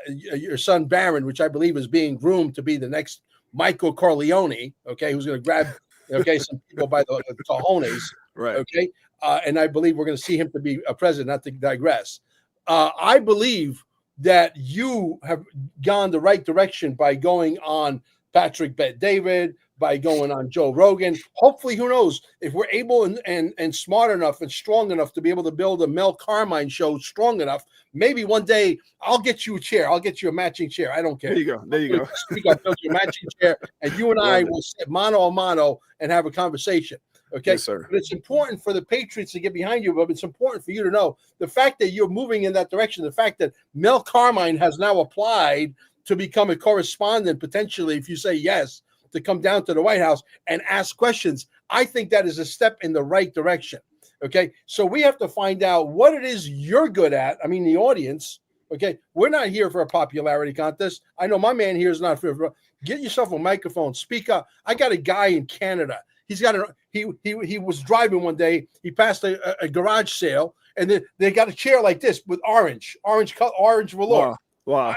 Your son Barron, which I believe is being groomed to be the next Michael Corleone. Okay. Who's going to grab, some people by the cojones. Right. Okay. And I believe we're going to see him to be a president, not to digress. I believe that you have gone the right direction by going on Patrick Bet-David, by going on Joe Rogan. Hopefully, who knows, if we're able and smart enough and strong enough to be able to build a Mel Carmine show strong enough, maybe one day I'll get you a chair. I'll get you a matching chair. I don't care. There you go. There you go. I'll build you a matching chair, and you and I will sit mano a mano and have a conversation. Okay, yes, sir. But it's important for the Patriots to get behind you, but it's important for you to know the fact that you're moving in that direction, the fact that Mel Carmine has now applied to become a correspondent, potentially, if you say yes, to come down to the White House and ask questions. I think that is a step in the right direction. Okay, so we have to find out what it is you're good at. I mean, the audience. Okay, we're not here for a popularity contest. I know my man here is not for. Get yourself a microphone, speak up. I got a guy in Canada. He's got he was driving one day. He passed a garage sale, and then they got a chair like this with orange velour. Wow.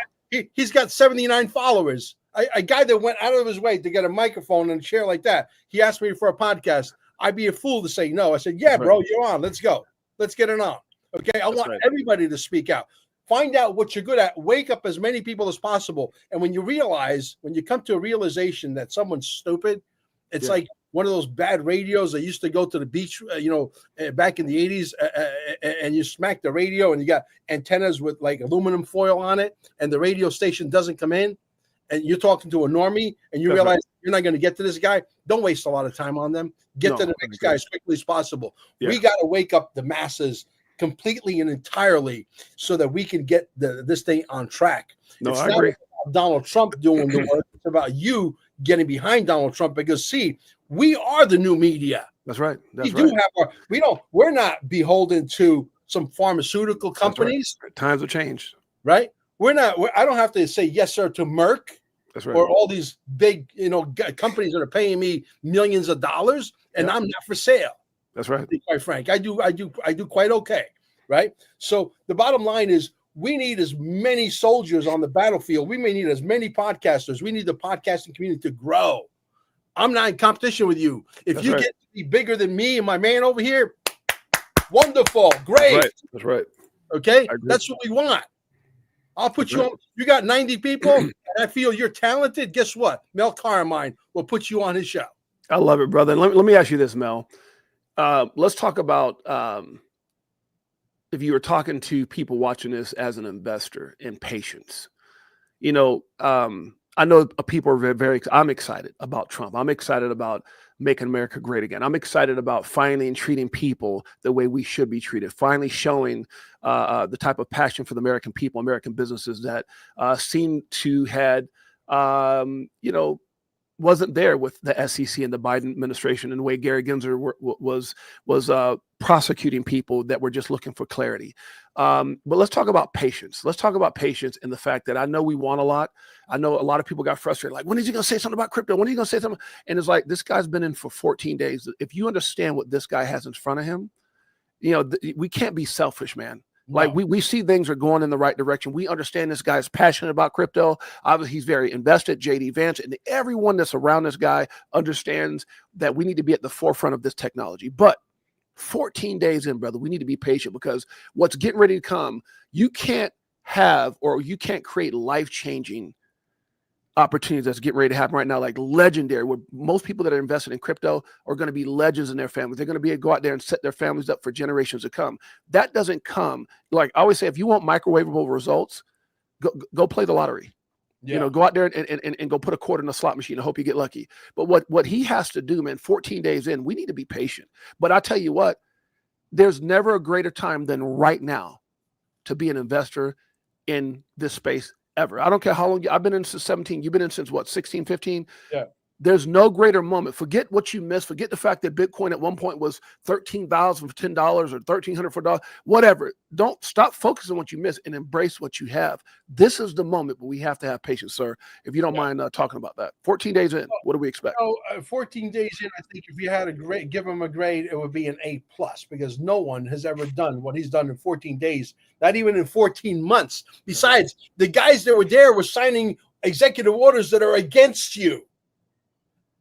He's got 79 followers. A guy that went out of his way to get a microphone and a chair like that. He asked me for a podcast. I'd be a fool to say no. I said, yeah, bro, you're on. Let's go. Let's get it on. Okay. I want everybody to speak out. Find out what you're good at. Wake up as many people as possible. And when you come to a realization that someone's stupid, it's like one of those bad radios that used to go to the beach, back in the 80s, and you smack the radio and you got antennas with like aluminum foil on it, and the radio station doesn't come in, and you're talking to a normie and you realize you're not going to get to this guy. Don't waste a lot of time on them. Get to the next guy as quickly as possible. Yeah. We got to wake up the masses completely and entirely so that we can get this thing on track. No, I agree. About Donald Trump doing the work. It's about you getting behind Donald Trump, because we are the new media. That's right. We're not beholden to some pharmaceutical companies. Right. Times have changed. Right. I don't have to say yes, sir, to Merck. That's right. Or all these big, companies that are paying me millions of dollars, and I'm not for sale. That's right. To be quite frank, I do quite okay. Right. So the bottom line is, we need as many soldiers on the battlefield. We may need as many podcasters. We need the podcasting community to grow. I'm not in competition with you. If you get to be bigger than me and my man over here, wonderful, great. That's right. Okay, that's what we want. I'll put you on. You got 90 people, and I feel you're talented. Guess what? Mel Carmine will put you on his show. I love it, brother. Let me ask you this, Mel. Let's talk about if you were talking to people watching this as an investor in patience. I know people are I'm excited about Trump. I'm excited about making America great again. I'm excited about finally treating people the way we should be treated, finally showing the type of passion for the American people, American businesses that seem to had, wasn't there with the SEC and the Biden administration, and the way Gary Gensler was prosecuting people that were just looking for clarity. But let's talk about patience. Let's talk about patience and the fact that I know we want a lot. I know a lot of people got frustrated. Like, when is he going to say something about crypto? When are you going to say something? And it's like, this guy's been in for 14 days. If you understand what this guy has in front of him, we can't be selfish, man. Like we see things are going in the right direction. We understand this guy is passionate about crypto. Obviously, he's very invested. JD Vance and everyone that's around this guy understands that we need to be at the forefront of this technology. But 14 days in, brother, we need to be patient because what's getting ready to come, you can't create life-changing opportunities that's getting ready to happen right now, like legendary, where most people that are invested in crypto are going to be legends in their families. They're going to be able to go out there and set their families up for generations to come. That doesn't come, like I always say, if you want microwavable results, go play the lottery. Yeah. You know, go out there and go put a quarter in a slot machine and hope you get lucky. But what he has to do, man, 14 days in, we need to be patient. But I tell you what, there's never a greater time than right now to be an investor in this space ever. I don't care how long I've been in since 17. You've been in since what, 16, 15? Yeah. There's no greater moment. Forget what you missed. Forget the fact that Bitcoin at one point was $13,000 for $10 or $1,300 for $1, whatever. Don't stop focusing on what you missed and embrace what you have. This is the moment, but we have to have patience, sir. If you don't mind talking about that. 14 days in, what do we expect? 14 days in, I think if you had give him a grade, it would be an A+, because no one has ever done what he's done in 14 days, not even in 14 months. Besides, the guys that were there were signing executive orders that are against you.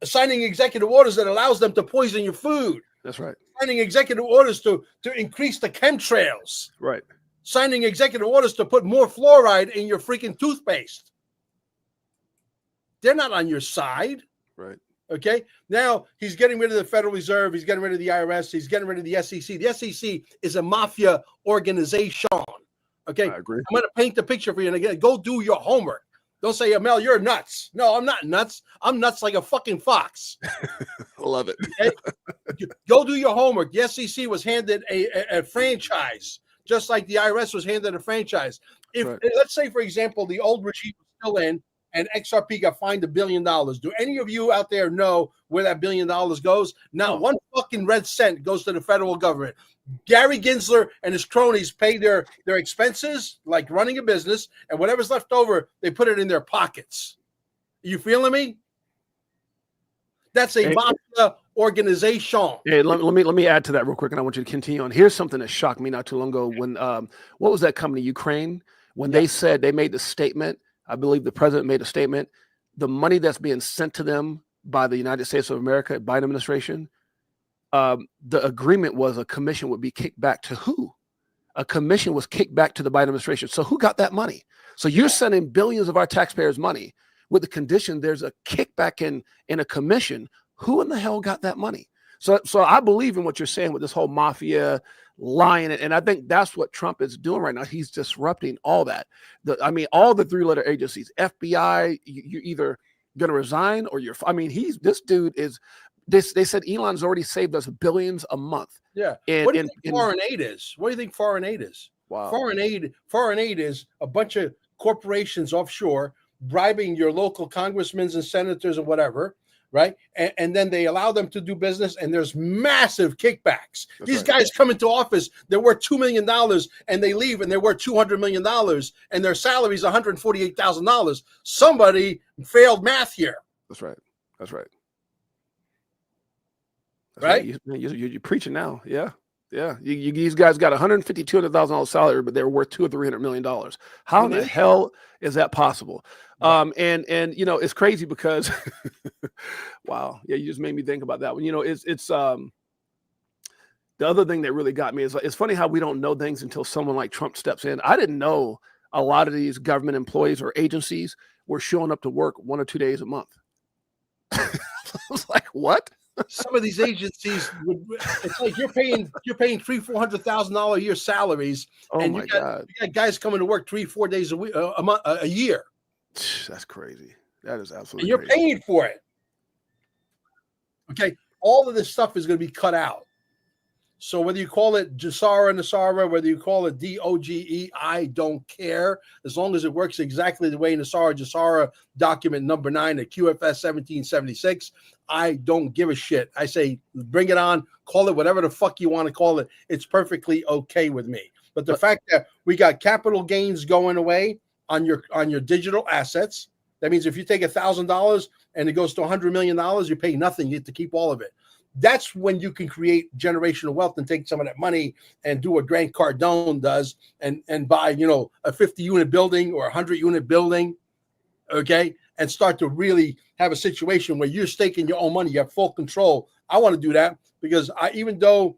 Signing executive orders that allows them to poison your food. That's right. Signing executive orders to increase the chemtrails. Right. Signing executive orders to put more fluoride in your freaking toothpaste. They're not on your side. Right. Okay. Now he's getting rid of the Federal Reserve. He's getting rid of the IRS. He's getting rid of the SEC. The SEC is a mafia organization. Okay. I agree. I'm going to paint the picture for you. And again, go do your homework. Don't say, Mel, you're nuts. No, I'm not nuts. I'm nuts like a fucking fox. I love it. Okay? Go do your homework. The SEC was handed a franchise, just like the IRS was handed a franchise. If let's say, for example, the old regime was still in and XRP got fined $1 billion. Do any of you out there know where that $1 billion goes? Not one fucking red cent goes to the federal government. Gary Gensler and his cronies pay their expenses, like running a business, and whatever's left over, they put it in their pockets. You feeling me? That's a mafia organization. Hey, let me add to that real quick, and I want you to continue on. Here's something that shocked me not too long ago when what was that company, Ukraine, when they said they made the statement. I believe the president made a statement. The money that's being sent to them by the United States of America, Biden administration. The agreement was a commission would be kicked back to who? A commission was kicked back to the Biden administration. So who got that money? So you're sending billions of our taxpayers' money with the condition there's a kickback in a commission. Who in the hell got that money? So I believe in what you're saying with this whole mafia lying, and I think that's what Trump is doing right now. He's disrupting all that. All the three-letter agencies, FBI. You're either going to resign or you're. This dude is. They said Elon's already saved us billions a month. Yeah. What do you think foreign aid is? What do you think foreign aid is? Wow. Foreign aid is a bunch of corporations offshore bribing your local congressmen and senators and whatever, right? And then they allow them to do business, and there's massive kickbacks. These guys come into office, they're worth $2 million, and they leave, and they're worth $200 million, and their salary is $148,000. Somebody failed math here. That's right. That's right. Right? You're preaching now. Yeah. Yeah. These guys got $150,000, $200,000 salary, but they're worth $200 or $300 million. How in the hell is that possible? And it's crazy because wow. Yeah. You just made me think about that one. It's the other thing that really got me is it's funny how we don't know things until someone like Trump steps in. I didn't know a lot of these government employees or agencies were showing up to work 1 or 2 days a month. I was like, what? Some of these agencies it's like you're paying $300,000-$400,000 a year salaries, and you got guys coming to work 3-4 days a year. That's crazy. That is absolutely. And you're crazy. paying for it. Okay, all of this stuff is going to be cut out. So whether you call it Nasara, whether you call it DOGE, I don't care. As long as it works exactly the way Nasara document number 9 at QFS 1776, I don't give a shit. I say, bring it on, call it whatever the fuck you want to call it. It's perfectly okay with me. But the fact that we got capital gains going away on your digital assets, that means if you take $1,000 and it goes to $100 million, you pay nothing. You get to keep all of it. That's when you can create generational wealth and take some of that money and do what Grant Cardone does and buy, a 50 unit building or a 100 unit building. Okay. And start to really have a situation where you're staking your own money. You have full control. I want to do that because even though,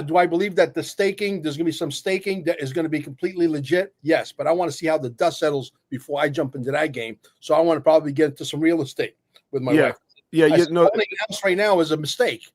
do I believe that there's going to be some staking that is going to be completely legit? Yes. But I want to see how the dust settles before I jump into that game. So I want to probably get into some real estate with my wife. Yeah. Owning a house right now is a mistake.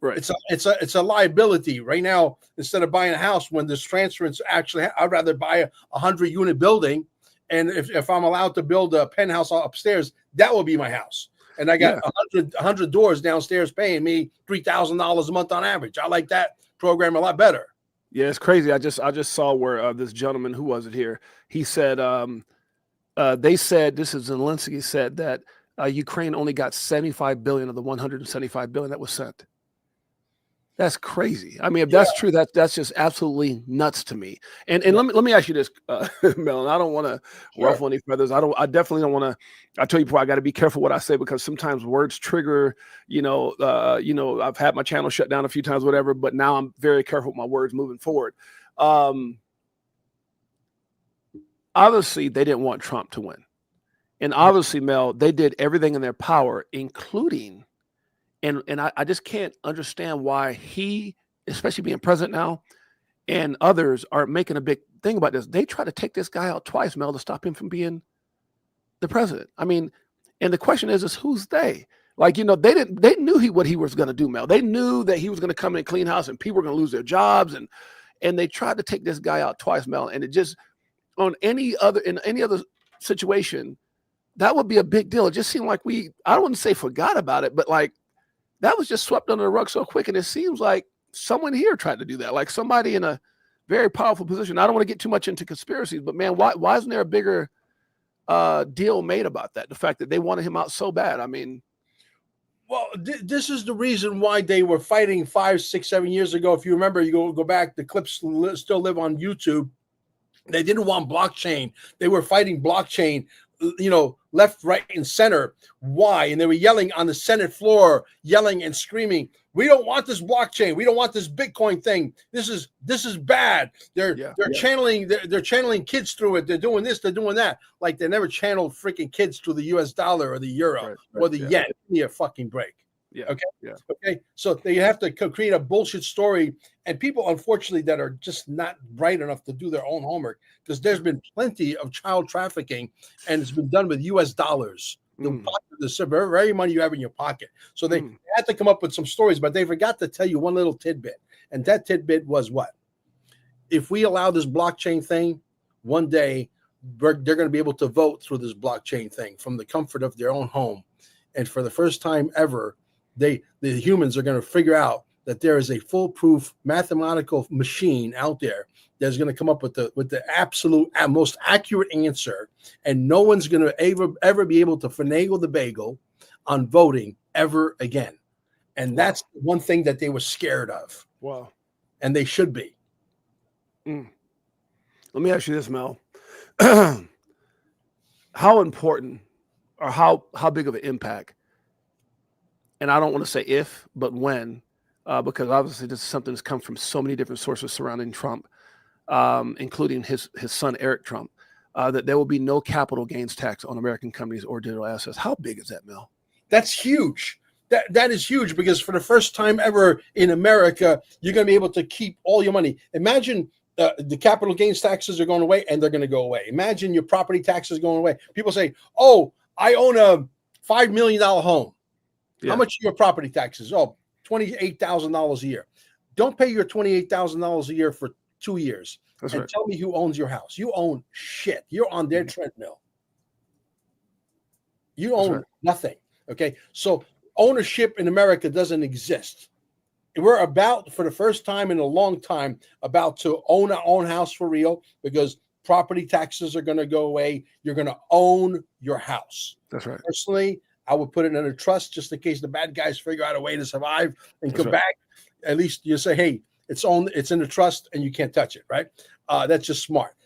Right. It's a liability right now. Instead of buying a house when there's transference, actually, I'd rather buy a 100 unit building. And if I'm allowed to build a penthouse upstairs, that will be my house. And I got 100 doors downstairs paying me $3,000 a month on average. I like that program a lot better. Yeah, it's crazy. I just saw where this gentleman, who was it here? He said they said, this is Zelensky said that Ukraine only got 75 billion of the 175 billion that was sent. That's crazy. I mean, if that's true, that's just absolutely nuts to me. And let me ask you this, Mel. And I don't want to ruffle any feathers. I definitely don't want to. I tell you before, I got to be careful what I say because sometimes words trigger. I've had my channel shut down a few times, whatever. But now I'm very careful with my words moving forward. Obviously, they didn't want Trump to win, and obviously, Mel, they did everything in their power, including. And I just can't understand why he, especially being president now, and others are making a big thing about this. They try to take this guy out twice, Mel, to stop him from being the president. I mean, and the question is who's they? Like, they knew what he was going to do, Mel. They knew that he was going to come in and clean house and people were going to lose their jobs. And they tried to take this guy out twice, Mel. And it just, in any other situation, that would be a big deal. It just seemed like I don't want to say forgot about it, but like, that was just swept under the rug so quick. And it seems like someone here tried to do that, like somebody in a very powerful position. I don't want to get too much into conspiracies, but man, why isn't there a bigger deal made about that? The fact that they wanted him out so bad. I mean, well, this is the reason why they were fighting 5, 6, 7 years ago. If you remember, you go back, the clips still live on YouTube. They didn't want blockchain. They were fighting blockchain, left, right, and center. Why? And they were yelling on the Senate floor, yelling and screaming, "We don't want this blockchain. We don't want this Bitcoin thing. This is bad." They're channeling kids through it. They're doing this. They're doing that. Like they never channeled freaking kids through the U.S. dollar or the euro or the yen. Give me a fucking break. Yeah. Okay. Yeah. Okay. So they have to create a bullshit story, and people, unfortunately, that are just not bright enough to do their own homework, because there's been plenty of child trafficking, and it's been done with U.S. dollars, the very money you have in your pocket. So they had to come up with some stories, but they forgot to tell you one little tidbit, and that tidbit was what? If we allow this blockchain thing, one day they're going to be able to vote through this blockchain thing from the comfort of their own home, and for the first time ever, the humans are going to figure out that there is a foolproof mathematical machine out there that's going to come up with the absolute most accurate answer, and no one's going to ever be able to finagle the bagel on voting ever again. And that's one thing that they were scared of. Wow. And they should be. Let me ask you this, Mel. How important or how big of an impact, and I don't want to say if, but when, because obviously this is something that's come from so many different sources surrounding Trump, including his son, Eric Trump, that there will be no capital gains tax on American companies or digital assets. How big is that, Mel? That's huge. That is huge, because for the first time ever in America, you're going to be able to keep all your money. Imagine the capital gains taxes are going away, and they're going to go away. Imagine your property taxes going away. People say, "Oh, I own a $5 million home. Yeah. How much are your property taxes?" "Oh, $28,000 a year." Don't pay your $28,000 a year for 2 years. That's and right. Tell me who owns your house. You own shit. You're on their treadmill. You own nothing. Okay. So ownership in America doesn't exist. We're about, for the first time in a long time, about to own our own house for real, because property taxes are going to go away. You're going to own your house. That's right. Personally, I would put it in a trust just in case the bad guys figure out a way to survive and come back. At least you say, "Hey, it's in a trust and you can't touch it." Right? That's just smart.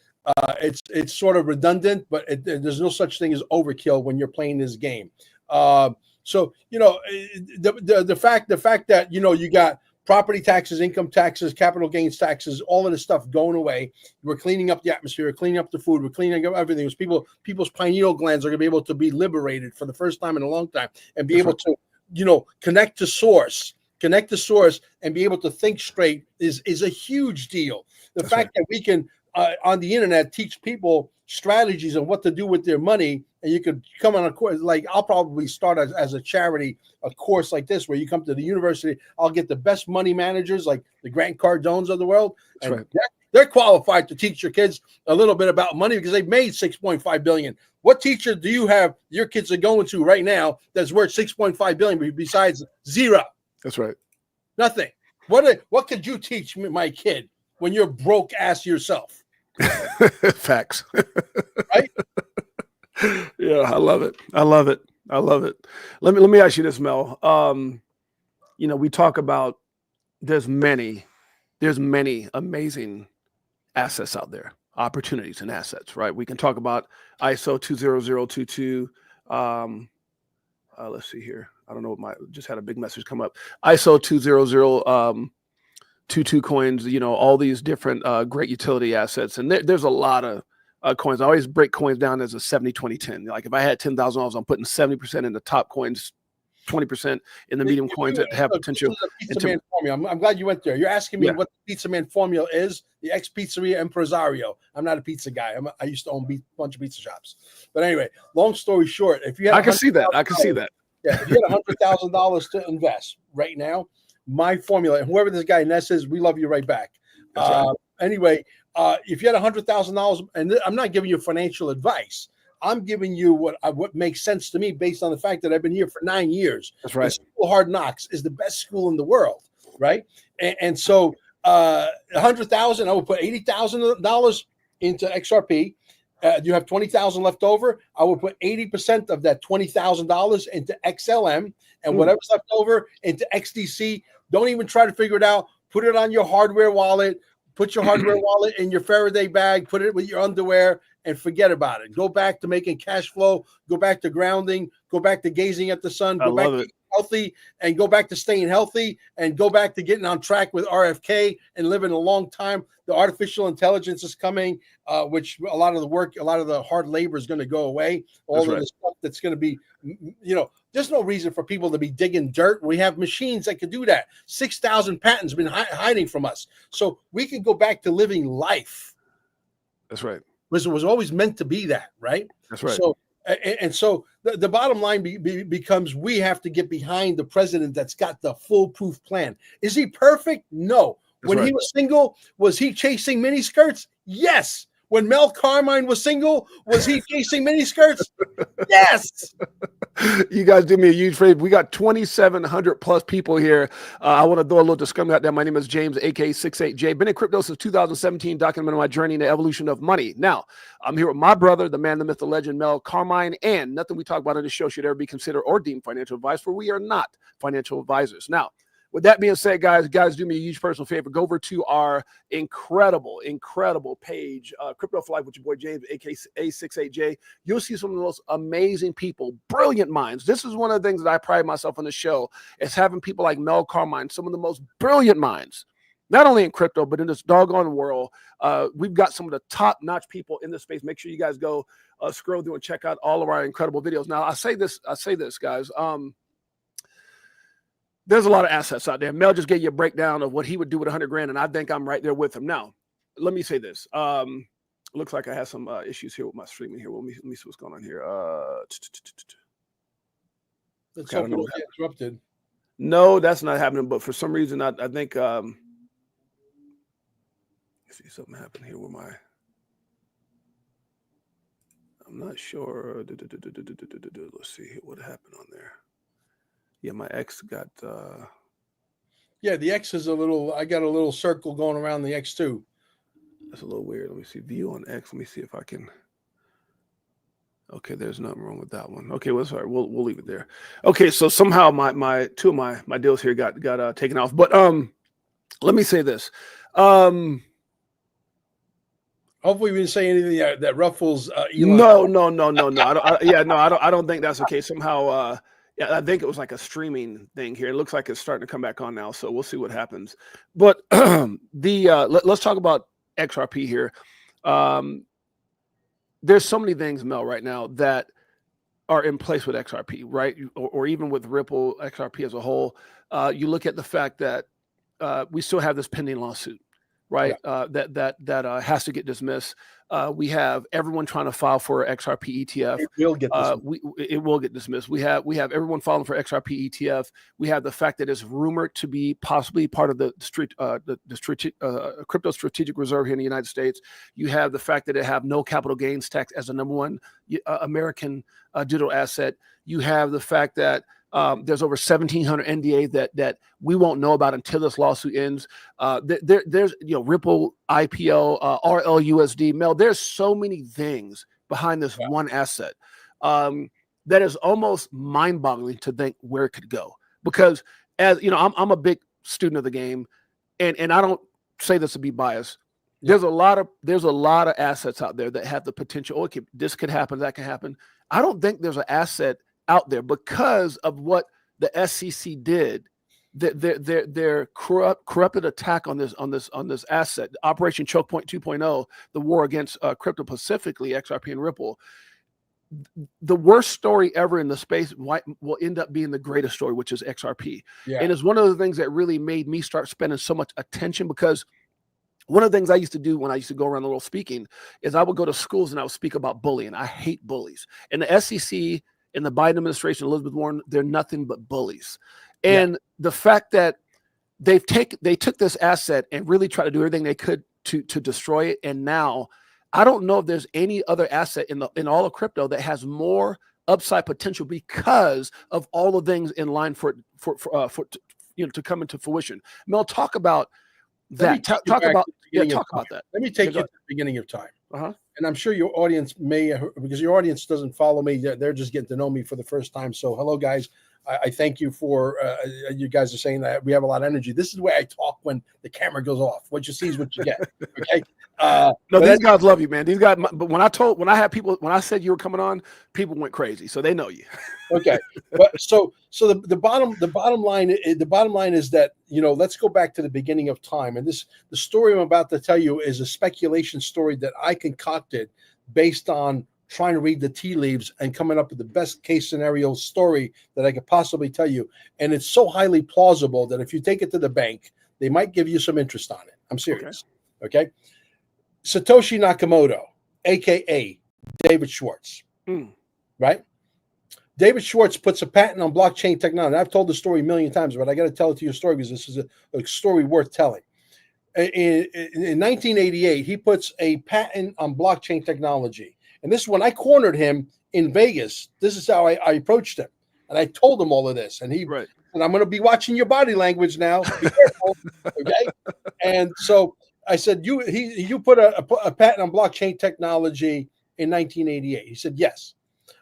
It's sort of redundant, but there's no such thing as overkill when you're playing this game. So, the fact that, you got property taxes, income taxes, capital gains taxes, all of this stuff going away. We're cleaning up the atmosphere, cleaning up the food, we're cleaning up everything. People's pineal glands are going to be able to be liberated for the first time in a long time and be able to, connect to source and be able to think straight is a huge deal. The fact that we can, on the internet, teach people strategies on what to do with their money, and you could come on a course. Like, I'll probably start as a charity, a course like this, where you come to the university. I'll get the best money managers, like the Grant Cardones of the world, and they're qualified to teach your kids a little bit about money because they've made $6.5 billion. What teacher do you have your kids are going to right now that's worth $6.5 billion besides zero? That's right. Nothing. What could you teach my kid when you're broke ass yourself? Facts. Right? Yeah, I love it. Let me ask you this, Mel. We talk about there's many amazing assets out there, opportunities and assets, right? We can talk about ISO 20022. Let's see here. I don't know just had a big message come up. ISO 20022 coins, all these different great utility assets. And there's a lot of coins. I always break coins down as a 70-20-10. Like, if I had $10,000, I'm putting 70% in the top coins, 20% in the medium coins that have potential. Pizza Man formula. I'm glad you went there. You're asking me what the Pizza Man formula is. The ex-pizzeria impresario. I'm not a pizza guy. I used to own a bunch of pizza shops. But anyway, long story short, if you had, I can see that. Yeah, if you had $100,000 to invest right now, my formula, and whoever this guy Ness is, we love you right back. Right. Anyway, if you had $100,000, and I'm not giving you financial advice, I'm giving you what makes sense to me based on the fact that I've been here for 9 years. That's right. School Hard Knocks is the best school in the world, right? And so $100,000, I would put $80,000 into XRP. You have $20,000 left over. I will put 80% of that $20,000 into XLM, and whatever's left over into XDC. Don't even try to figure it out. Put it on your hardware wallet. Put your hardware wallet in your Faraday bag. Put it with your underwear and forget about it. Go back to making cash flow. Go back to grounding. Go back to gazing at the sun. Go back to eating healthy, and go back to staying healthy, and go back to getting on track with RFK and living a long time. The artificial intelligence is coming, which a lot of the hard labor is going to go away. All of the stuff that's going to be, there's no reason for people to be digging dirt. We have machines that can do that. 6,000 patents have been hiding from us. So we can go back to living life. That's right. It was always meant to be that, right? That's right. So the bottom line becomes we have to get behind the president that's got the foolproof plan. Is he perfect? No. When he was single, was he chasing miniskirts? Yes. When Mel Carmine was single, was he chasing miniskirts? Yes. You guys do me a huge favor. We got 2,700 plus people here. I want to throw a little disclaimer out there. My name is James, aka 68J. Been in crypto since 2017, documenting my journey in the evolution of money. Now, I'm here with my brother, the man, the myth, the legend, Mel Carmine, and nothing we talk about on this show should ever be considered or deemed financial advice, for we are not financial advisors. Now, with that being said, guys, do me a huge personal favor. Go over to our incredible page, Crypto4Life with your boy James, aka A68J. You'll see some of the most amazing people, brilliant minds. This is one of the things that I pride myself on the show, is having people like Mel Carmine, some of the most brilliant minds, not only in crypto, but in this doggone world. We've got some of the top-notch people in this space. Make sure you guys go scroll through and check out all of our incredible videos. Now, I say this, guys. There's a lot of assets out there. Mel just gave you a breakdown of what he would do with 100 grand, and I think I'm right there with him. Now, let me say this. Looks like I have some issues here with my streaming here. Let me see what's going on here. Let's hope we don't get interrupted. No, that's not happening. But for some reason, I think let's see, something happened here with my. I'm not sure. Let's see what happened on there. Yeah, my X got. Yeah, the X is I got a little circle going around the X too. That's a little weird. Let me see. View on X. Let me see if I can. Okay, there's nothing wrong with that one. Okay, well, sorry. We'll leave it there. Okay, so somehow my two of my deals here got taken off. But let me say this. Hopefully, we didn't say anything that ruffles Elon. No. I don't think that's okay. Somehow. Yeah, I think it was like a streaming thing here. It looks like it's starting to come back on now, so we'll see what happens. But let's talk about XRP here. Um, there's so many things, Mel, right now that are in place with XRP, right? Or even with Ripple, XRP as a whole. You look at the fact that we still have this pending lawsuit, right? Yeah. That has to get dismissed. We have everyone trying to file for XRP ETF. It will get dismissed. It will get dismissed. We have everyone filing for XRP ETF. We have the fact that it's rumored to be possibly part of the crypto strategic reserve here in the United States. You have the fact that it have no capital gains tax as the number one American digital asset. You have the fact that there's over 1,700 NDA that we won't know about until this lawsuit ends. There's Ripple IPO, RLUSD. Mel, there's so many things behind this one asset that is almost mind-boggling to think where it could go. Because as you know, I'm a big student of the game, and I don't say this to be biased. There's a lot of assets out there that have the potential. Okay, this could happen, that can happen. I don't think there's an asset out there because of what the SEC did. Their corrupted attack on this asset, Operation Choke Point 2.0, the war against crypto, specifically XRP and Ripple. The worst story ever in the space will end up being the greatest story, which is XRP. Yeah. And it's one of the things that really made me start spending so much attention, because one of the things I used to do when I used to go around the world speaking is I would go to schools and I would speak about bullying. I hate bullies. And the SEC and the Biden administration, Elizabeth Warren, they're nothing but bullies. And the fact that they took this asset and really tried to do everything they could to destroy it. And now I don't know if there's any other asset in all of crypto that has more upside potential because of all the things in line for to come into fruition. Mel, talk about that. Talk about that. Let me take you to the beginning of time. And I'm sure your audience because your audience doesn't follow me. They're just getting to know me for the first time. So hello, guys. I thank you for you guys are saying that we have a lot of energy. This is the way I talk when the camera goes off. What you see is what you get. Okay. No, these guys love you, man. These guys. But when I said you were coming on, people went crazy. So they know you. Okay. But so the bottom line is that, let's go back to the beginning of time. And the story I'm about to tell you is a speculation story that I concocted based on trying to read the tea leaves and coming up with the best case scenario story that I could possibly tell you. And it's so highly plausible that if you take it to the bank, they might give you some interest on it. I'm serious. Okay. Satoshi Nakamoto, AKA David Schwartz, right? David Schwartz puts a patent on blockchain technology. I've told the story a million times, but I got to tell it to your story because this is a story worth telling. In 1988, he puts a patent on blockchain technology. And this is when I cornered him in Vegas. This is how I approached him. And I told him all of this. And he said, I'm going to be watching your body language now. Be careful. Okay. And so I said, you put a patent on blockchain technology in 1988. He said, yes.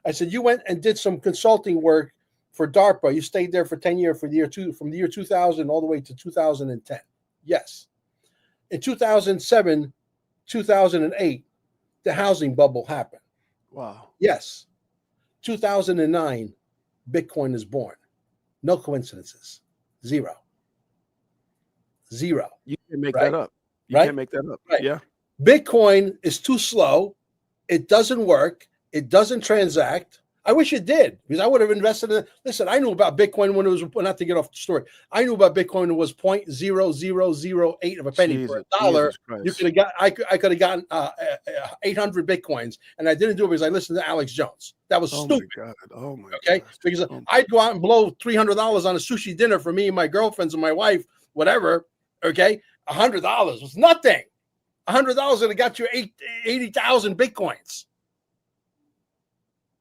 I said, you went and did some consulting work for DARPA. You stayed there for 10 years from the year 2000 all the way to 2010. Yes. In 2007, 2008, the housing bubble happened. Wow. Yes. 2009, Bitcoin is born. No coincidences. Zero. You can make that up. You can't make that up. Right. Yeah. Bitcoin is too slow. It doesn't work. It doesn't transact. I wish it did, because I would have invested in it. Listen, I knew about Bitcoin when it was, not to get off the story, I knew about Bitcoin when it was 0.0008 of a penny. For $1. You could have got, I could have gotten 800 Bitcoins, and I didn't do it because I listened to Alex Jones. That was stupid. Oh my okay, gosh. Because I'd go out and blow $300 on a sushi dinner for me and my girlfriends and my wife, whatever. Okay, $100 was nothing. $100 would have got you 80,000 Bitcoins.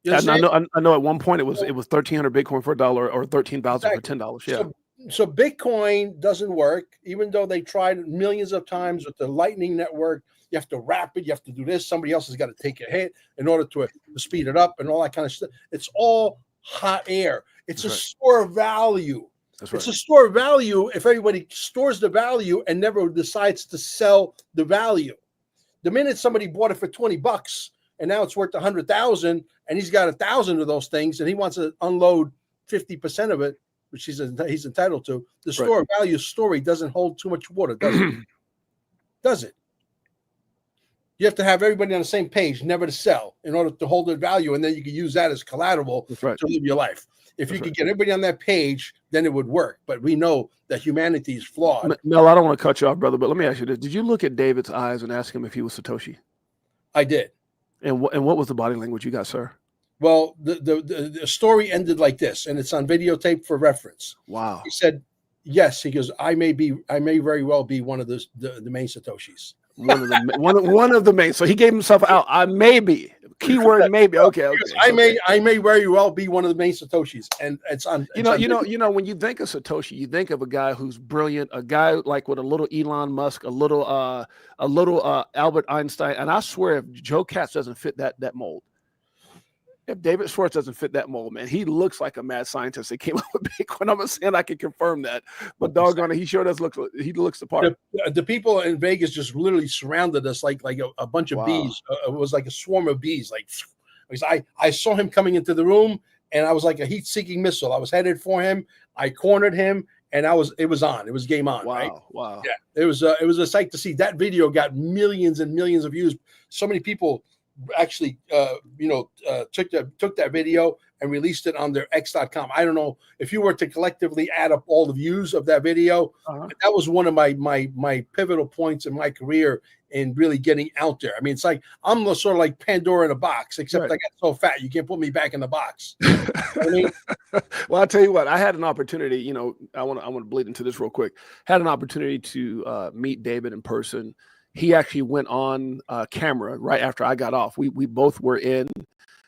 I know at one point it was 1,300 Bitcoin for $1 or 13,000 for $10. Yeah. So Bitcoin doesn't work, even though they tried millions of times with the Lightning Network. You have to wrap it. You have to do this. Somebody else has got to take a hit in order to speed it up and all that kind of stuff. It's all hot air. It's a store of value. It's a store of value if everybody stores the value and never decides to sell the value. The minute somebody bought it for $20 and now it's worth 100,000, and he's got 1,000 of those things, and he wants to unload 50% of it, which he's entitled to, the store of value story doesn't hold too much water, does it? Does it? You have to have everybody on the same page, never to sell, in order to hold their value, and then you can use that as collateral to live your life. If you could get everybody on that page, then it would work. But we know that humanity is flawed. Mel, I don't want to cut you off, brother, but let me ask you this. Did you look at David's eyes and ask him if he was Satoshi? I did. And what was the body language you got, sir? Well, the story ended like this, and it's on videotape for reference. Wow. He said, yes. He goes, I may very well be one of the main Satoshis. One of the main. So he gave himself out. I may be. Keyword maybe. Okay. I may very well be one of the main Satoshis, and it's on. You know, when you think of Satoshi, you think of a guy who's brilliant, a guy like with a little Elon Musk, a little Albert Einstein, and I swear, if Joe Katz doesn't fit that mold, if David Schwartz doesn't fit that mold, man, he looks like a mad scientist that came up with Bitcoin. I'm not saying I can confirm that, but doggone it, he sure does he looks the part. The people in Vegas just literally surrounded us like a bunch of bees. It was like a swarm of bees. Like, I saw him coming into the room, and I was like a heat-seeking missile. I was headed for him. I cornered him, and it was on. It was game on. Wow, right? Wow. Yeah, it was a sight to see. That video got millions and millions of views. So many people actually took that video and released it on their x.com. I don't know if you were to collectively add up all the views of that video. That was one of my pivotal points in my career in really getting out there. I mean, it's like I'm sort of like Pandora in a box, except I got so fat you can't put me back in the box. You know what I mean? Well, I'll tell you what, I had an opportunity, I want to bleed into this real quick. Had an opportunity to meet David in person. He actually went on camera right after I got off. We both were in.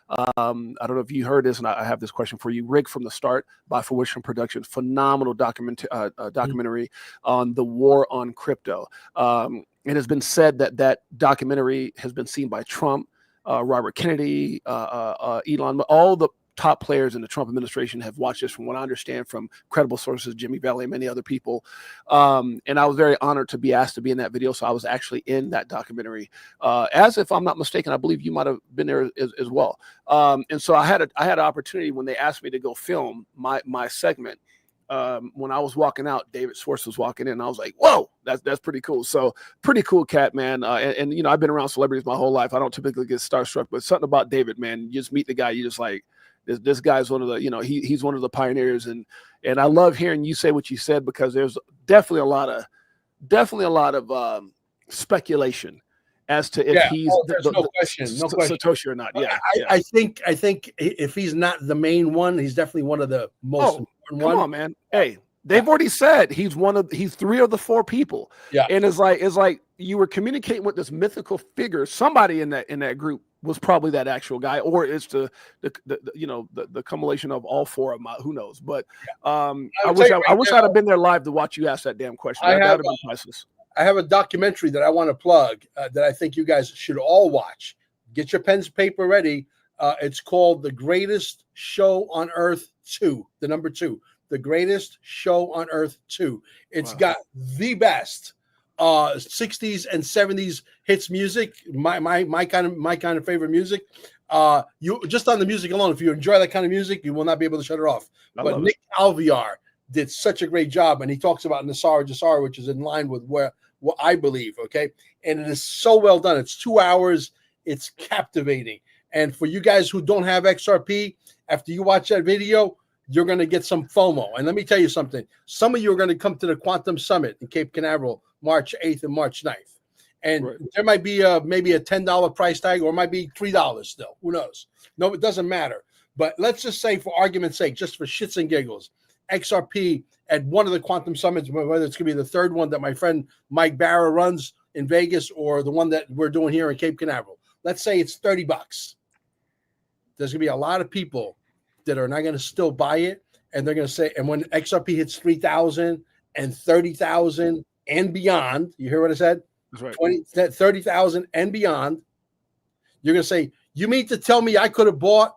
I don't know if you heard this, and I have this question for you. Rigged from the Start by Fruition Productions. Phenomenal documentary on the war on crypto. It has been said that documentary has been seen by Trump, Robert Kennedy, Elon, all the top players in the Trump administration have watched this, from what I understand from credible sources, Jimmy Valley and many other people. And I was very honored to be asked to be in that video. So I was actually in that documentary. As if I'm not mistaken, I believe you might have been there as well. And so I had an opportunity when they asked me to go film my segment. When I was walking out, David Schwartz was walking in, and I was like, whoa, that's pretty cool. So pretty cool cat, man. And I've been around celebrities my whole life. I don't typically get starstruck, but something about David, man, you just meet the guy, you just like, this guy's one of the, he's one of the pioneers, and I love hearing you say what you said, because there's definitely a lot of speculation as to if he's no question Satoshi or not. Yeah, I think if he's not the main one, he's definitely one of the most important ones. Come on, man. Hey, they've already said he's 3 of the 4 people. Yeah, and it's like you were communicating with this mythical figure. Somebody in that group was probably that actual guy, or it's the accumulation of all 4 of them. Who knows? But I wish I'd have been there live to watch you ask that damn question. That would have been priceless. I have a documentary that I want to plug that I think you guys should all watch. Get your pens and paper ready. It's called The Greatest Show on Earth 2, the number 2. The Greatest Show on Earth 2. It's got the best 60s and 70s hits music, my kind of favorite music. You just on the music alone, if you enjoy that kind of music, you will not be able to shut it off. But Nick Alvear did such a great job, and he talks about Nassar Jassar, which is in line with what I believe. Okay, and it is so well done. It's 2 hours. It's captivating. And for you guys who don't have XRP, after you watch that video, you're going to get some FOMO. And let me tell you something. Some of you are going to come to the Quantum Summit in Cape Canaveral, March 8th and March 9th. And there might be maybe a $10 price tag, or it might be $3 still. Who knows? No, it doesn't matter. But let's just say, for argument's sake, just for shits and giggles, XRP at one of the Quantum Summits, whether it's going to be the third one that my friend Mike Barra runs in Vegas, or the one that we're doing here in Cape Canaveral, let's say it's $30. There's going to be a lot of people that are not going to still buy it, and they're going to say, and when XRP hits 3,000 and 30,000 and beyond, you hear what I said? That's right. 30,000 and beyond, you're going to say, you mean to tell me I could have bought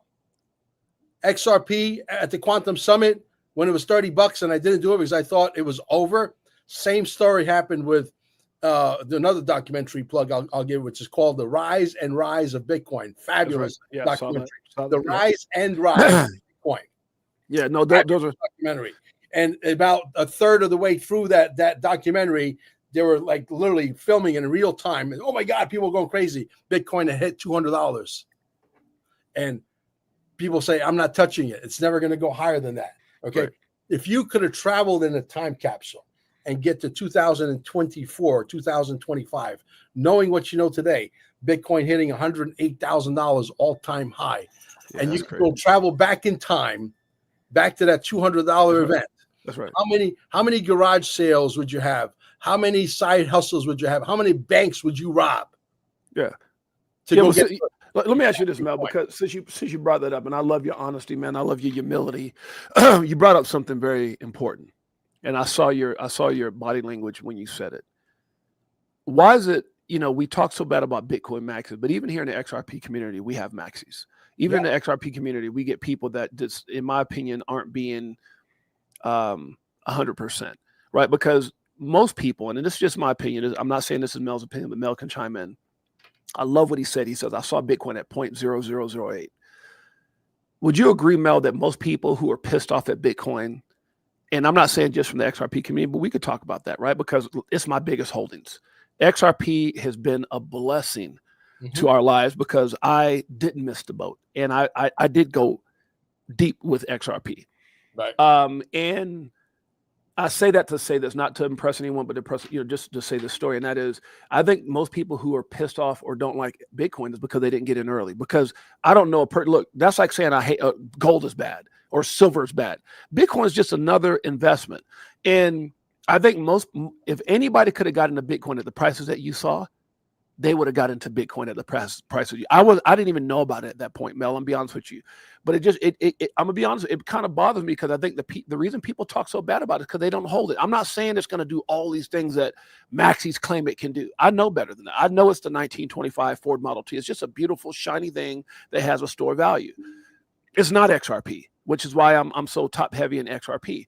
XRP at the Quantum Summit when it was $30 and I didn't do it because I thought it was over? Same story happened with another documentary plug I'll give, which is called The Rise and Rise of Bitcoin. Fabulous documentary. Saw that. The Rise and Rise of Bitcoin. Yeah, no, those are documentary. And about a third of the way through that documentary, they were like literally filming in real time. And oh my God, people going crazy. Bitcoin had hit $200. And people say, I'm not touching it. It's never going to go higher than that. Okay. right. If you could have traveled in a time capsule and get to 2024, 2025, knowing what you know today, Bitcoin hitting $108,000 all-time high, Yeah, and you that's could crazy. go travel back in time, back to that $200 That's right. event. That's right. How many garage sales would you have? How many side hustles would you have? How many banks would you rob? Yeah. To Yeah, go well, get. let me ask you this, Mel, Bitcoin. because since you brought that up, and I love your honesty, man, I love your humility. You brought up something very important, and I saw your body language when you said it. Why is it, we talk so bad about Bitcoin maxes, but even here in the XRP community, we have maxis. Even Yeah. in the XRP community, we get people that just, in my opinion, aren't being 100%, right? Because most people, and this is just my opinion, I'm not saying this is Mel's opinion, but Mel can chime in. I love what he said. He says, I saw Bitcoin at 0.0008. Would you agree, Mel, that most people who are pissed off at Bitcoin, and I'm not saying just from the XRP community, but we could talk about that, right? Because it's my biggest holdings. XRP has been a blessing to our lives because I didn't miss the boat. And I did go deep with XRP. Right. And I say that to say this, not to impress anyone, but to impress, just to say the story. And that is, I think most people who are pissed off or don't like Bitcoin is because they didn't get in early. Because I don't know, look, that's like saying I hate gold is bad or silver is bad. Bitcoin is just another investment. And I think if anybody could have gotten into Bitcoin at the prices that you saw, they would have got into Bitcoin at the price of you. I didn't even know about it at that point, Mel. I'm be honest with you, but I'm gonna be honest. It kind of bothers me because I think the reason people talk so bad about it is because they don't hold it. I'm not saying it's going to do all these things that maxis claim it can do. I know better than that. I know it's the 1925 Ford Model T. It's just a beautiful, shiny thing that has a store value. It's not XRP, which is why I'm so top heavy in XRP.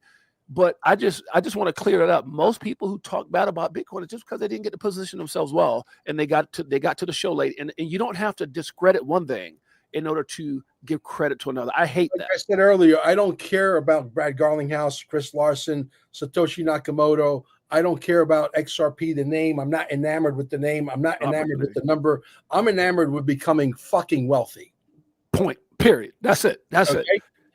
But I just want to clear it up. Most people who talk bad about Bitcoin is just because they didn't get to position themselves well, and they got to the show late. And you don't have to discredit one thing in order to give credit to another. I hate that. Like I said earlier, I don't care about Brad Garlinghouse, Chris Larson, Satoshi Nakamoto. I don't care about XRP, the name. I'm not enamored with the name. I'm not enamored with the number. I'm enamored with becoming fucking wealthy. Point. Period. That's it. That's it.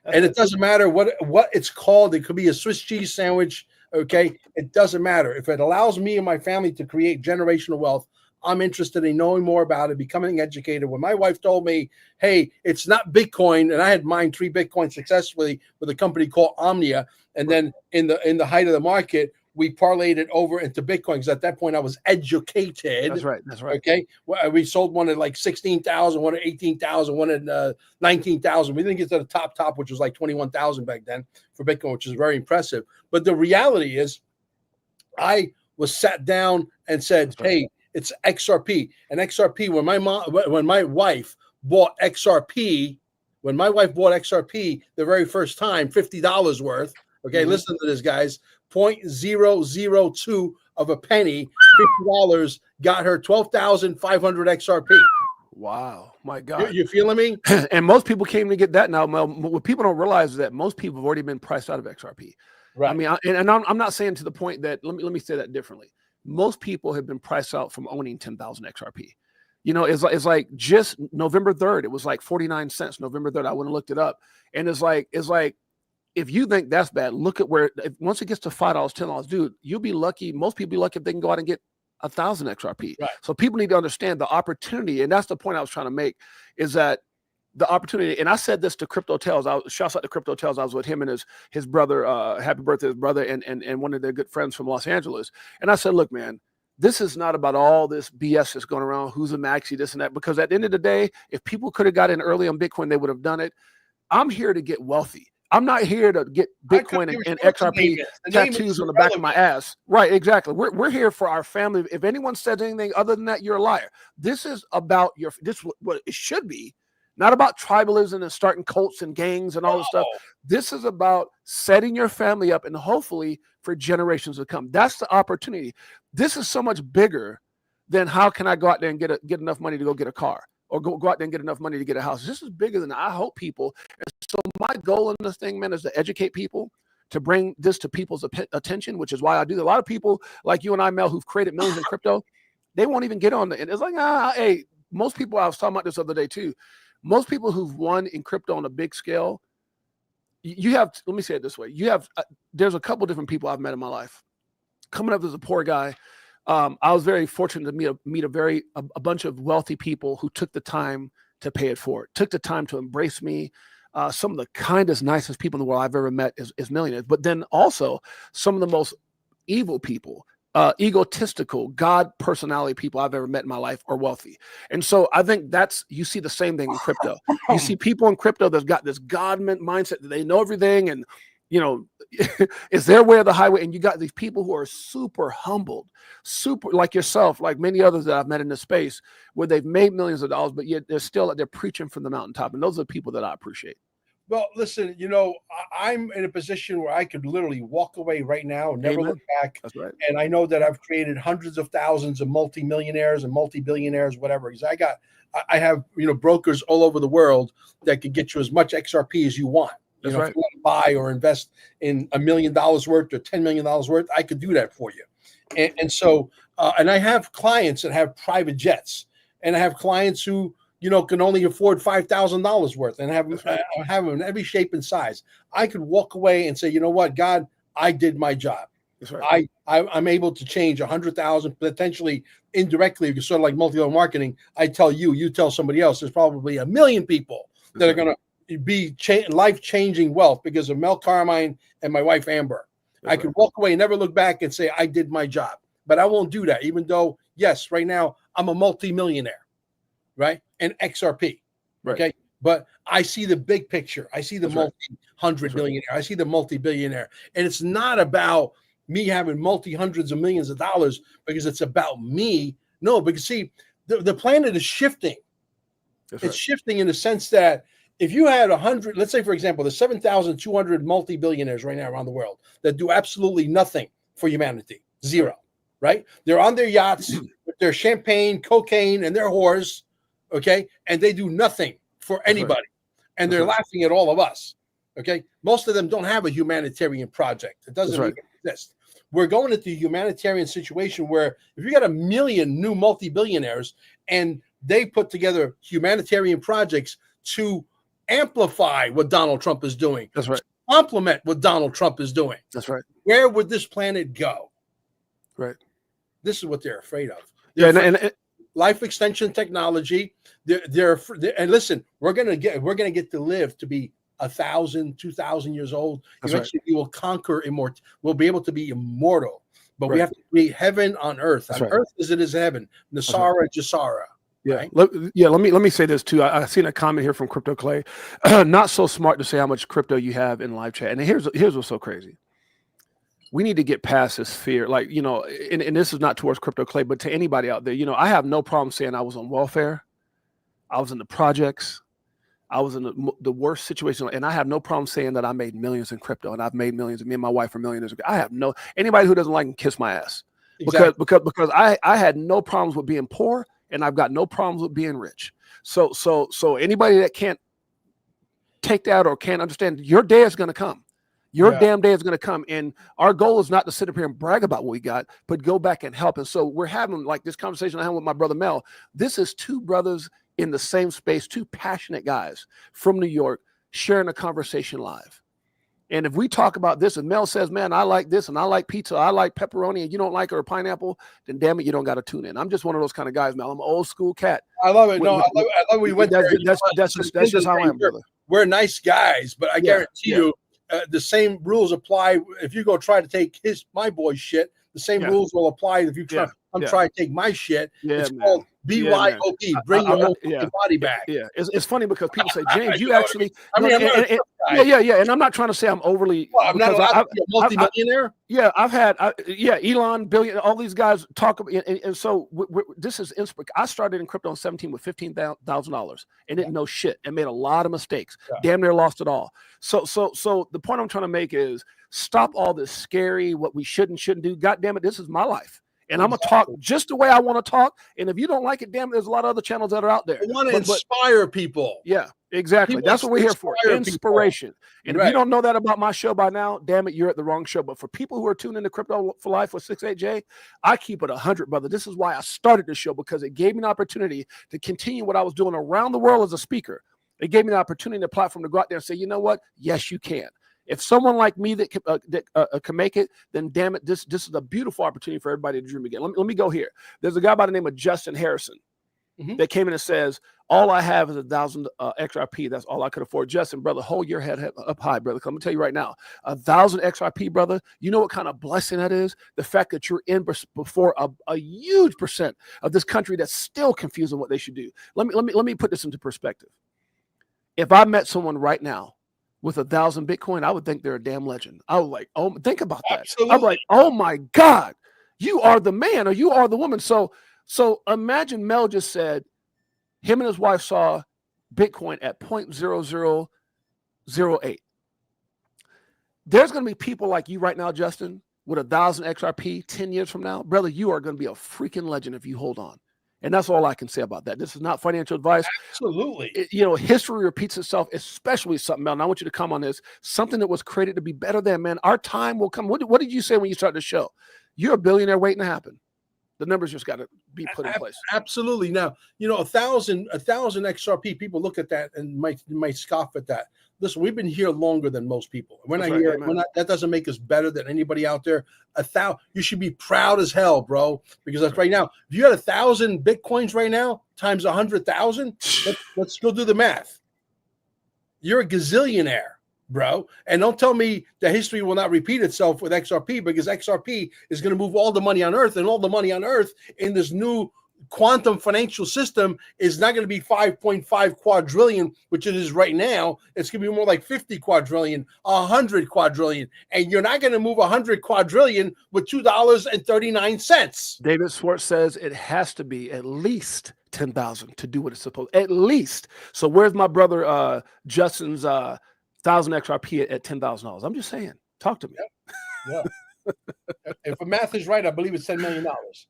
And it doesn't matter what it's called. It could be a Swiss cheese sandwich. Okay. It doesn't matter. If it allows me and my family to create generational wealth, I'm interested in knowing more about it, becoming educated. When my wife told me, hey, it's not Bitcoin, and I had mined 3 Bitcoin successfully with a company called Omnia. And then in the height of the market, we parlayed it over into Bitcoin because at that point I was educated. That's right. That's right. Okay. Well, we sold one at like 16,000, one at 18,000, one at 19,000. We didn't get to the top, which was like 21,000 back then for Bitcoin, which is very impressive. But the reality is I was sat down and said, hey, it's XRP. And XRP, when my wife bought XRP, the very first time, $50 worth. Okay, listen to this, guys. 0.002 of a penny, $50 got her 12,500 XRP. Wow, my God. You feeling me? And most people came to get that now. What people don't realize is that most people have already been priced out of XRP. Right. I mean, I'm not saying to the point that, let me say that differently. Most people have been priced out from owning 10,000 XRP. It's like just November 3rd, it was like 49 cents. November 3rd, I went and looked it up. And it's like, if you think that's bad, look at where, once it gets to $5, $10, dude, you'll be lucky. Most people be lucky if they can go out and get 1,000 XRP. Right. So people need to understand the opportunity. And that's the point I was trying to make, is that the opportunity. And I said this to Crypto Tales. Shouts out to Crypto Tales. I was with him and his brother, happy birthday, his brother, and one of their good friends from Los Angeles. And I said, look, man, this is not about all this BS that's going around, who's a maxi, this and that, because at the end of the day, if people could have got in early on Bitcoin, they would have done it. I'm here to get wealthy. I'm not here to get Bitcoin and XRP tattoos on the back of my ass. Right, exactly. We're here for our family. If anyone says anything other than that, you're a liar. This is about what it should be, not about tribalism and starting cults and gangs and all this stuff. This is about setting your family up and hopefully for generations to come. That's the opportunity. This is so much bigger than how can I go out there and get enough money to go get a car, or go out there and get enough money to get a house. This is bigger than I hope people. And so my goal in this thing, man, is to educate people, to bring this to people's attention, which is why I do. A lot of people like you and I, Mel, who've created millions in crypto, they won't even get on it. And it's like, hey, most people, I was talking about this the other day too, most people who've won in crypto on a big scale, you have, let me say it this way. You have, there's a couple different people I've met in my life. Coming up as a poor guy, I was very fortunate to meet a bunch of wealthy people who took the time to pay it forward, took the time to embrace me. Some of the kindest, nicest people in the world I've ever met is millionaires, but then also some of the most evil people, egotistical, God personality people I've ever met in my life are wealthy. And so I think you see the same thing in crypto. You see people in crypto that's got this God mindset that they know everything and, it's their way or the highway. And you got these people who are super humbled, super like yourself, like many others that I've met in this space where they've made millions of dollars, but yet they're preaching from the mountaintop. And those are the people that I appreciate. Well, listen, I'm in a position where I could literally walk away right now and never look back. That's right. And I know that I've created hundreds of thousands of multimillionaires and multi-billionaires, whatever. Because I have, brokers all over the world that could get you as much XRP as you want. That's right. If you want to buy or invest in $1 million worth or $10 million worth, I could do that for you. And so, and I have clients that have private jets, and I have clients who, can only afford $5,000 worth, and have them in every shape and size. I could walk away and say, you know what, God, I did my job. That's right. I'm able to change 100,000 potentially indirectly, sort of like multi-level marketing. I tell you, you tell somebody else. There's probably 1 million people that are going to be life-changing wealth because of Mel Carmine and my wife Amber. I could walk away and never look back and say I did my job, but I won't do that. Even though, yes, right now I'm a multi-millionaire, right? And XRP, okay. But I see the big picture. I see the multi-hundred millionaire. I see the multi-billionaire, and it's not about me having multi-hundreds of millions of dollars because it's about me. No, because see, the planet is shifting. It's shifting in the sense that if you had 100, let's say, for example, there's 7,200 multi-billionaires right now around the world that do absolutely nothing for humanity. Zero, right? They're on their yachts with their champagne, cocaine, and their whores, okay? And they do nothing for anybody. And they're laughing at all of us, okay? Most of them don't have a humanitarian project. It doesn't even exist. We're going into a humanitarian situation where if you got 1 million new multi-billionaires and they put together humanitarian projects to amplify what Donald Trump is doing. That's right. Complement what Donald Trump is doing. That's right. Where would this planet go? Right. This is what they're afraid of. And life extension technology. They're and listen, we're gonna get to live to be 1,000, 2,000 years old. Eventually, we will conquer immortal. We'll be able to be immortal, but we have to create heaven on earth. On earth as it is heaven. Nasara Jasara. Yeah. Right? Let me say this too. I seen a comment here from Crypto Clay. Not so smart to say how much crypto you have in live chat. And here's what's so crazy. We need to get past this fear. Like, and this is not towards Crypto Clay, but to anybody out there, I have no problem saying I was on welfare. I was in the projects. I was in the worst situation. And I have no problem saying that I made millions in crypto, and I've made millions, and me and my wife are millionaires. I have anybody who doesn't like can kiss my ass. Exactly. Because I had no problems with being poor. And I've got no problems with being rich. So anybody that can't take that or can't understand, your day is going to come. Your damn day is going to come. And our goal is not to sit up here and brag about what we got, but go back and help. And so we're having like this conversation I had with my brother Mel. This is two brothers in the same space, two passionate guys from New York sharing a conversation live. And if we talk about this and Mel says, man, I like this and I like pizza, I like pepperoni, and you don't like it or pineapple, then damn it, you don't got to tune in. I'm just one of those kind of guys, Mel. I'm an old school cat. I love it. I love we went there. That's just how I am, brother. We're nice guys, but I guarantee you the same rules apply if you go try to take my boy's shit. The same rules will apply if you try to take my shit. It's called BYOP. Bring your own body back. Yeah, it's funny because people say, James, you actually. And I'm not trying to say I'm overly. Well, I'm not allowed to be a multi-millionaire. I've had, Elon, billion, all these guys talk about, and so this is inspiration. I started in crypto in 2017 with $15,000 and didn't know shit and made a lot of mistakes. Damn near lost it all. So the point I'm trying to make is stop all this scary, what we should and shouldn't do. God damn it, this is my life. And I'm going to talk just the way I want to talk. And if you don't like it, damn, there's a lot of other channels that are out there. I want to inspire people. Yeah, exactly. That's what we're here for. Inspiration. People. And if you don't know that about my show by now, damn it, you're at the wrong show. But for people who are tuned into Crypto for Life with 68J, I keep it 100, brother. This is why I started the show, because it gave me an opportunity to continue what I was doing around the world as a speaker. It gave me an opportunity, and a platform to go out there and say, you know what? Yes, you can. If someone like me that can make it, then damn it, this is a beautiful opportunity for everybody to dream again. Let me go here. There's a guy by the name of Justin Harrison that came in and says, all I have is 1,000 XRP. That's all I could afford. Justin, brother, hold your head up high, brother. I'm going to tell you right now, 1,000 XRP, brother, you know what kind of blessing that is? The fact that you're in before a huge percent of this country that's still confused on what they should do. Let me put this into perspective. If I met someone right now with 1,000 Bitcoin, I would think they're a damn legend. I would like, oh, think about that. Absolutely. I'm like, oh my God, you are the man or you are the woman. So imagine Mel just said him and his wife saw Bitcoin at 0.0008. There's going to be people like you right now, Justin, with 1,000 XRP 10 years from now. Brother, you are going to be a freaking legend if you hold on. And that's all I can say about that. This is not financial advice. Absolutely. History repeats itself, especially something, Mel. And I want you to come on this. Something that was created to be better than, man. Our time will come. What did you say when you started the show? You're a billionaire waiting to happen. The numbers just got to be put in place. Absolutely. Now, 1,000 XRP, people look at that and might scoff at that. Listen, we've been here longer than most people. That doesn't make us better than anybody out there. You should be proud as hell, bro, because that's right now. If you got 1,000 Bitcoins right now times 100,000, let's go do the math. You're a gazillionaire, bro. And don't tell me the history will not repeat itself with XRP, because XRP is going to move all the money on Earth, and all the money on Earth in this new quantum financial system is not going to be 5.5 quadrillion, which it is right now. It's going to be more like 50 quadrillion, 100 quadrillion. And you're not going to move 100 quadrillion with $2.39. David Schwartz says it has to be at least 10,000 to do what it's supposed, at least. So where's my brother Justin's 1,000 XRP at $10,000? I'm just saying, talk to me. Yeah. If the math is right, I believe it's $10 million.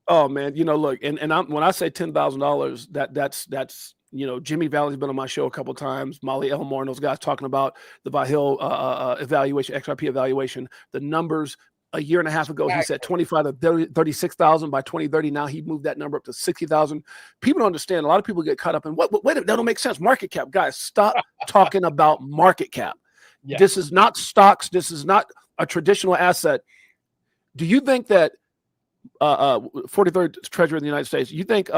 Oh man, look, and when I say $10,000, that's Jimmy Valley's been on my show a couple of times. Molly Elmore and those guys talking about the VTHO evaluation, XRP evaluation. The numbers a year and a half ago, he said 25 to 36,000 by 2030. Now he moved that number up to 60,000. People don't understand. A lot of people get caught up in wait, that don't make sense. Market cap, guys, stop talking about market cap. Yeah. This is not stocks. This is not a traditional asset. Do you think that 43rd Treasurer of the United States, you think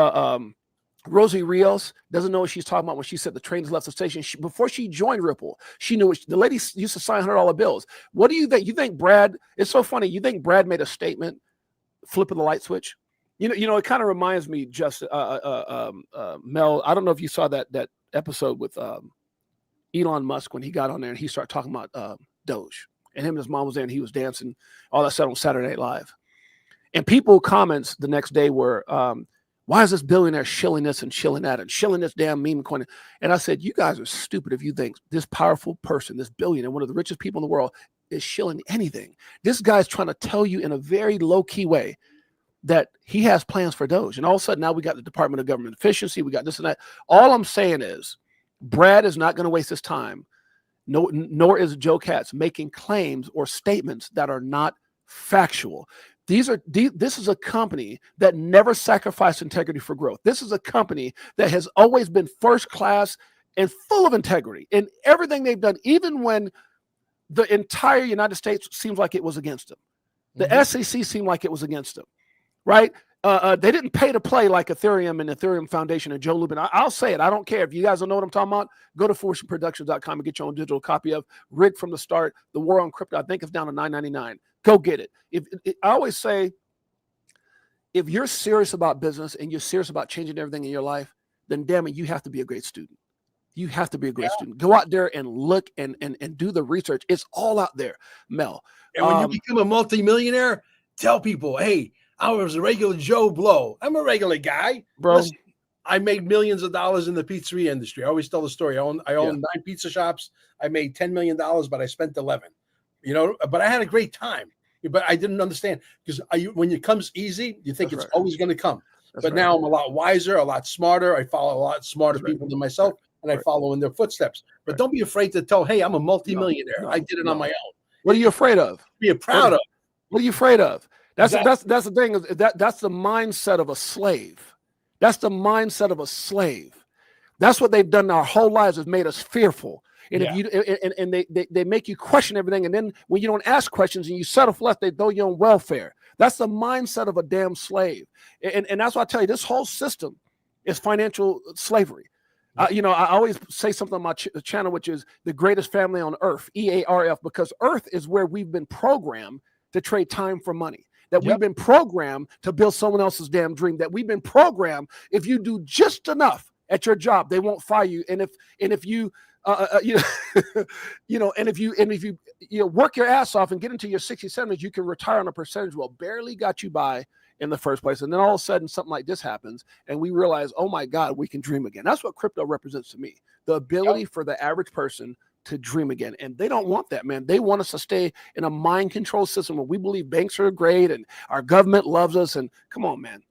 Rosie Rios doesn't know what she's talking about when she said the train has left the station? Before she joined Ripple, she knew the lady used to sign $100 bills. What do you think? You think Brad, it's so funny. You think Brad made a statement flipping the light switch? It kind of reminds me just, Mel, I don't know if you saw that episode with Elon Musk when he got on there and he started talking about Doge. And him and his mom was there and he was dancing, all that stuff on Saturday Night Live. And people comments the next day were, why is this billionaire shilling this and shilling that and shilling this damn meme coin? And I said, you guys are stupid if you think this powerful person, this billionaire, one of the richest people in the world, is shilling anything. This guy's trying to tell you in a very low-key way that he has plans for Doge. And all of a sudden now we got the Department of Government Efficiency, we got this and that. All I'm saying is Brad is not going to waste his time. No, nor is Joe Katz making claims or statements that are not factual. This is a company that never sacrificed integrity for growth. This is a company that has always been first class and full of integrity in everything they've done, even when the entire United States seems like it was against them. The SEC seemed like it was against them, right? They didn't pay to play like Ethereum and Ethereum Foundation and Joe Lubin. I'll say it. I don't care. If you guys don't know what I'm talking about, go to FortuneProductions.com and get your own digital copy of Rigged from the Start, The War on Crypto. I think it's down to $9.99. Go get it. I always say, if you're serious about business and you're serious about changing everything in your life, then damn it, you have to be a great student. You have to be a great student. Go out there and look and do the research. It's all out there, Mel. And when you become a multimillionaire, tell people, hey, I was a regular Joe Blow. I'm a regular guy. Bro. Listen, I made millions of dollars in the pizzeria industry. I always tell the story. I own 9 pizza shops. I made $10 million, but I spent 11. But I had a great time. but I didn't understand because when it comes easy, you think That's it's right. always going to come. That's But right. now I'm a lot wiser, a lot smarter. I follow a lot smarter That's right. people than myself, and I Right. follow in their footsteps. But Right. don't be afraid to tell, hey, I'm a No, multimillionaire. I did it on no. my own. What are you afraid of? Be proud of. What are you afraid of? Exactly. That's the thing, is that's the mindset of a slave. That's the mindset of a slave. That's what they've done our whole lives, has made us fearful. And if Yeah. you and they make you question everything, and then when you don't ask questions and you settle for less, they throw you on welfare. That's the mindset of a damn slave. And that's why I tell you, this whole system is financial slavery. You know, I always say something on my channel, which is the greatest family on earth, EARF, because earth is where we've been programmed to trade time for money, that we've been programmed to build someone else's damn dream, that we've been programmed, if you do just enough at your job, they won't fire you. And if you you know, you know, and if you work your ass off and get into your 60s, 70s, you can retire on a percentage. Well, barely got you by in the first place. And then all of a sudden something like this happens and we realize, oh my God, we can dream again. That's what crypto represents to me. The ability for the average person to dream again. And they don't want that, man. They want us to stay in a mind control system where we believe banks are great and our government loves us. And come on, man.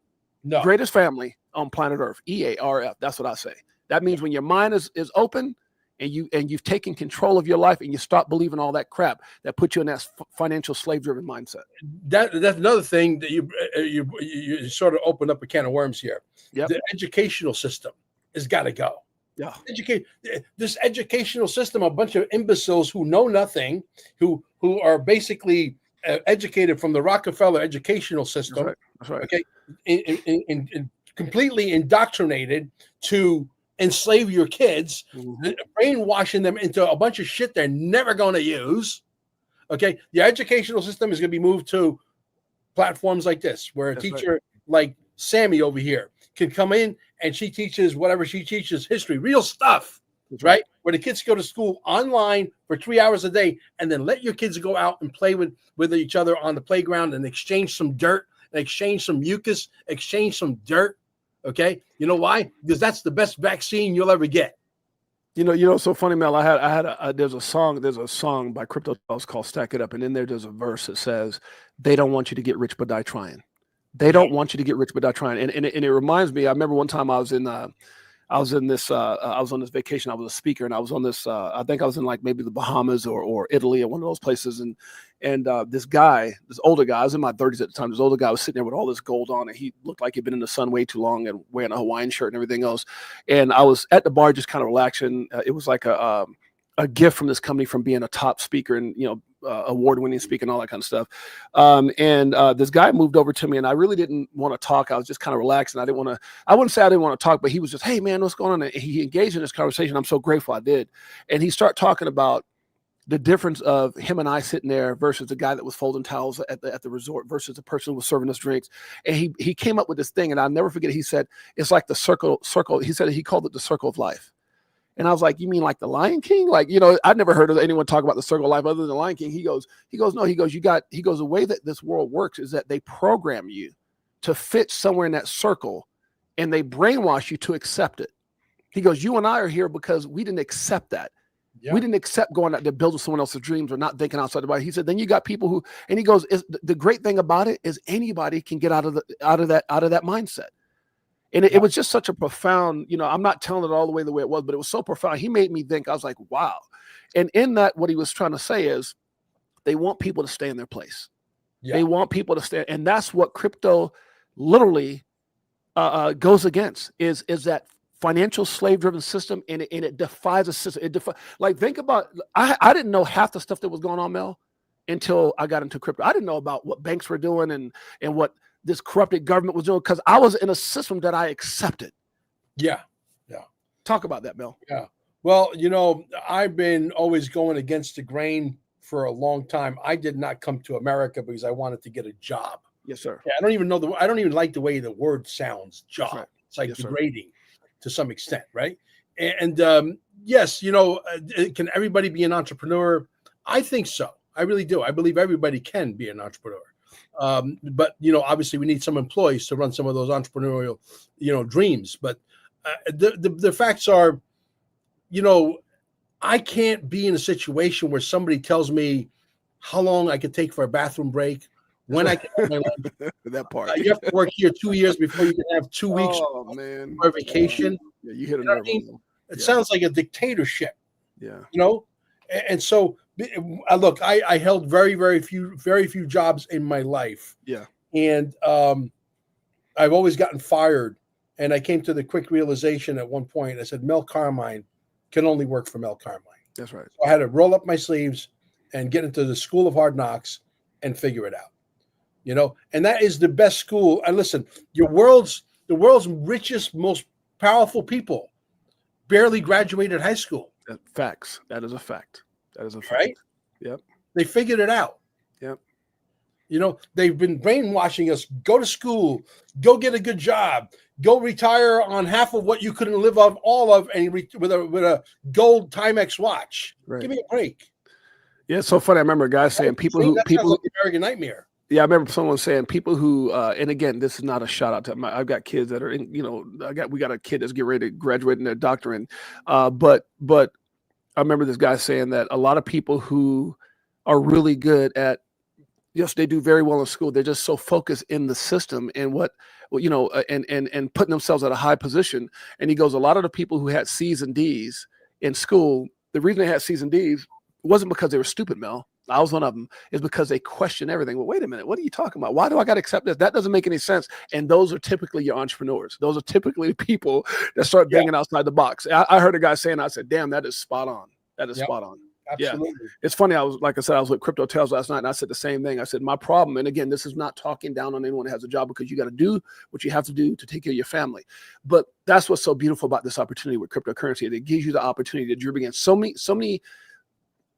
No. Greatest family on planet Earth, EARF. That's what I say. That means when your mind is open and you've taken control of your life and you stop believing all that crap that put you in that financial slave-driven mindset. That's another thing that you sort of opened up a can of worms here. Yep. The educational system has got to go. Yeah. This educational system, a bunch of imbeciles who know nothing, who are basically educated from the Rockefeller educational system. That's right. Okay, in completely indoctrinated to enslave your kids, brainwashing them into a bunch of shit they're never going to use. Okay, the educational system is going to be moved to platforms like this, where a teacher like Sammy over here can come in and she teaches whatever she teaches, history, real stuff, right? Where the kids go to school online for 3 hours a day, and then let your kids go out and play with each other on the playground and exchange some dirt, exchange some mucus, exchange some dirt. Okay, you know why? Because that's the best vaccine you'll ever get. You know, so funny, Mel. There's a song by Crypto4Life called "Stack It Up," and in there's a verse that says, "They don't want you to get rich, but die trying. They don't want you to get rich, but die trying." And it reminds me. I remember one time I was on this vacation. I was a speaker, and I was on this. I think I was in like maybe the Bahamas or Italy or one of those places. And this older guy, I was in my 30s at the time. This older guy was sitting there with all this gold on, and he looked like he'd been in the sun way too long and wearing a Hawaiian shirt and everything else. And I was at the bar just kind of relaxing. It was like a gift from this company from being a top speaker and award-winning speaker and all that kind of stuff. This guy moved over to me, and I really didn't want to talk. I was just kind of relaxed, and I wouldn't say I didn't want to talk, but he was just, "Hey man, what's going on?" And he engaged in this conversation. I'm so grateful I did. And he started talking about the difference of him and I sitting there versus the guy that was folding towels at the resort versus the person who was serving us drinks. And he came up with this thing, and I'll never forget it. He said, it's like the circle. He called it the circle of life. And I was like, you mean like the Lion King? Like, I'd never heard of anyone talk about the circle of life other than the Lion King. He goes, no, the way that this world works is that they program you to fit somewhere in that circle and they brainwash you to accept it. He goes, you and I are here because we didn't accept that. Yeah. We didn't accept going out there building someone else's dreams or not thinking outside the box. He said, then you got people and he goes, the great thing about it is anybody can get out of that mindset. And it was just such a profound, I'm not telling it all the way it was, but it was so profound. He made me think. I was like, wow. And in that, what he was trying to say is they want people to stay in their place. Yeah. They want people to stay. And that's what crypto literally goes against is that financial slave-driven system, and it defies a system. Like, think about, I didn't know half the stuff that was going on, Mel, until I got into crypto. I didn't know about what banks were doing and what this corrupted government was doing, because I was in a system that I accepted. Yeah. Talk about that, Mel. Yeah. Well, I've been always going against the grain for a long time. I did not come to America because I wanted to get a job. Yes, sir. Yeah, I don't even like the way the word sounds, job. Right. It's like degrading to some extent, right? And yes, can everybody be an entrepreneur? I think so. I really do. I believe everybody can be an entrepreneur. But obviously we need some employees to run some of those entrepreneurial, dreams. But the facts are, I can't be in a situation where somebody tells me how long I could take for a bathroom break, when I can have my lunch. That part. You have to work here 2 years before you can have 2 weeks man. for vacation. Yeah, you hit a You know what nerve I mean? on them. It Yeah. sounds like a dictatorship, Yeah. you know? And so, look, I held very few jobs in my life. Yeah. And I've always gotten fired. And I came to the quick realization at one point. I said, Mel Carmine can only work for Mel Carmine. That's right. So I had to roll up my sleeves and get into the school of hard knocks and figure it out. You know, and that is the best school. And listen, the world's richest, most powerful people barely graduated high school. Facts. That is a fact. That is a fact. Right? Yep. They figured it out. Yep. You know, they've been brainwashing us. Go to school, go get a good job, go retire on half of what you couldn't live off all of, and with a gold Timex watch. Right. Give me a break. Yeah, it's so funny. I remember guys saying people like the American nightmare. Yeah, I remember someone saying people who, and again, this is not a shout out to I've got kids that are in, we got a kid that's getting ready to graduate in their doctorate. But I remember this guy saying that a lot of people who are really good at, yes, they do very well in school. They're just so focused in the system and and putting themselves at a high position. And he goes, a lot of the people who had C's and D's in school, the reason they had C's and D's wasn't because they were stupid, Mel. I was one of them. Is because they question everything. Well, wait a minute. What are you talking about? Why do I got to accept this? That doesn't make any sense. And those are typically your entrepreneurs. Those are typically the people that start banging outside the box. I heard a guy saying, I said, damn, that is spot on. That is spot on. Absolutely. Yeah. It's funny. I was with Crypto Tales last night, and I said the same thing. I said, my problem, and again, this is not talking down on anyone that has a job, because you got to do what you have to do to take care of your family. But that's what's so beautiful about this opportunity with cryptocurrency. It gives you the opportunity to dream against so many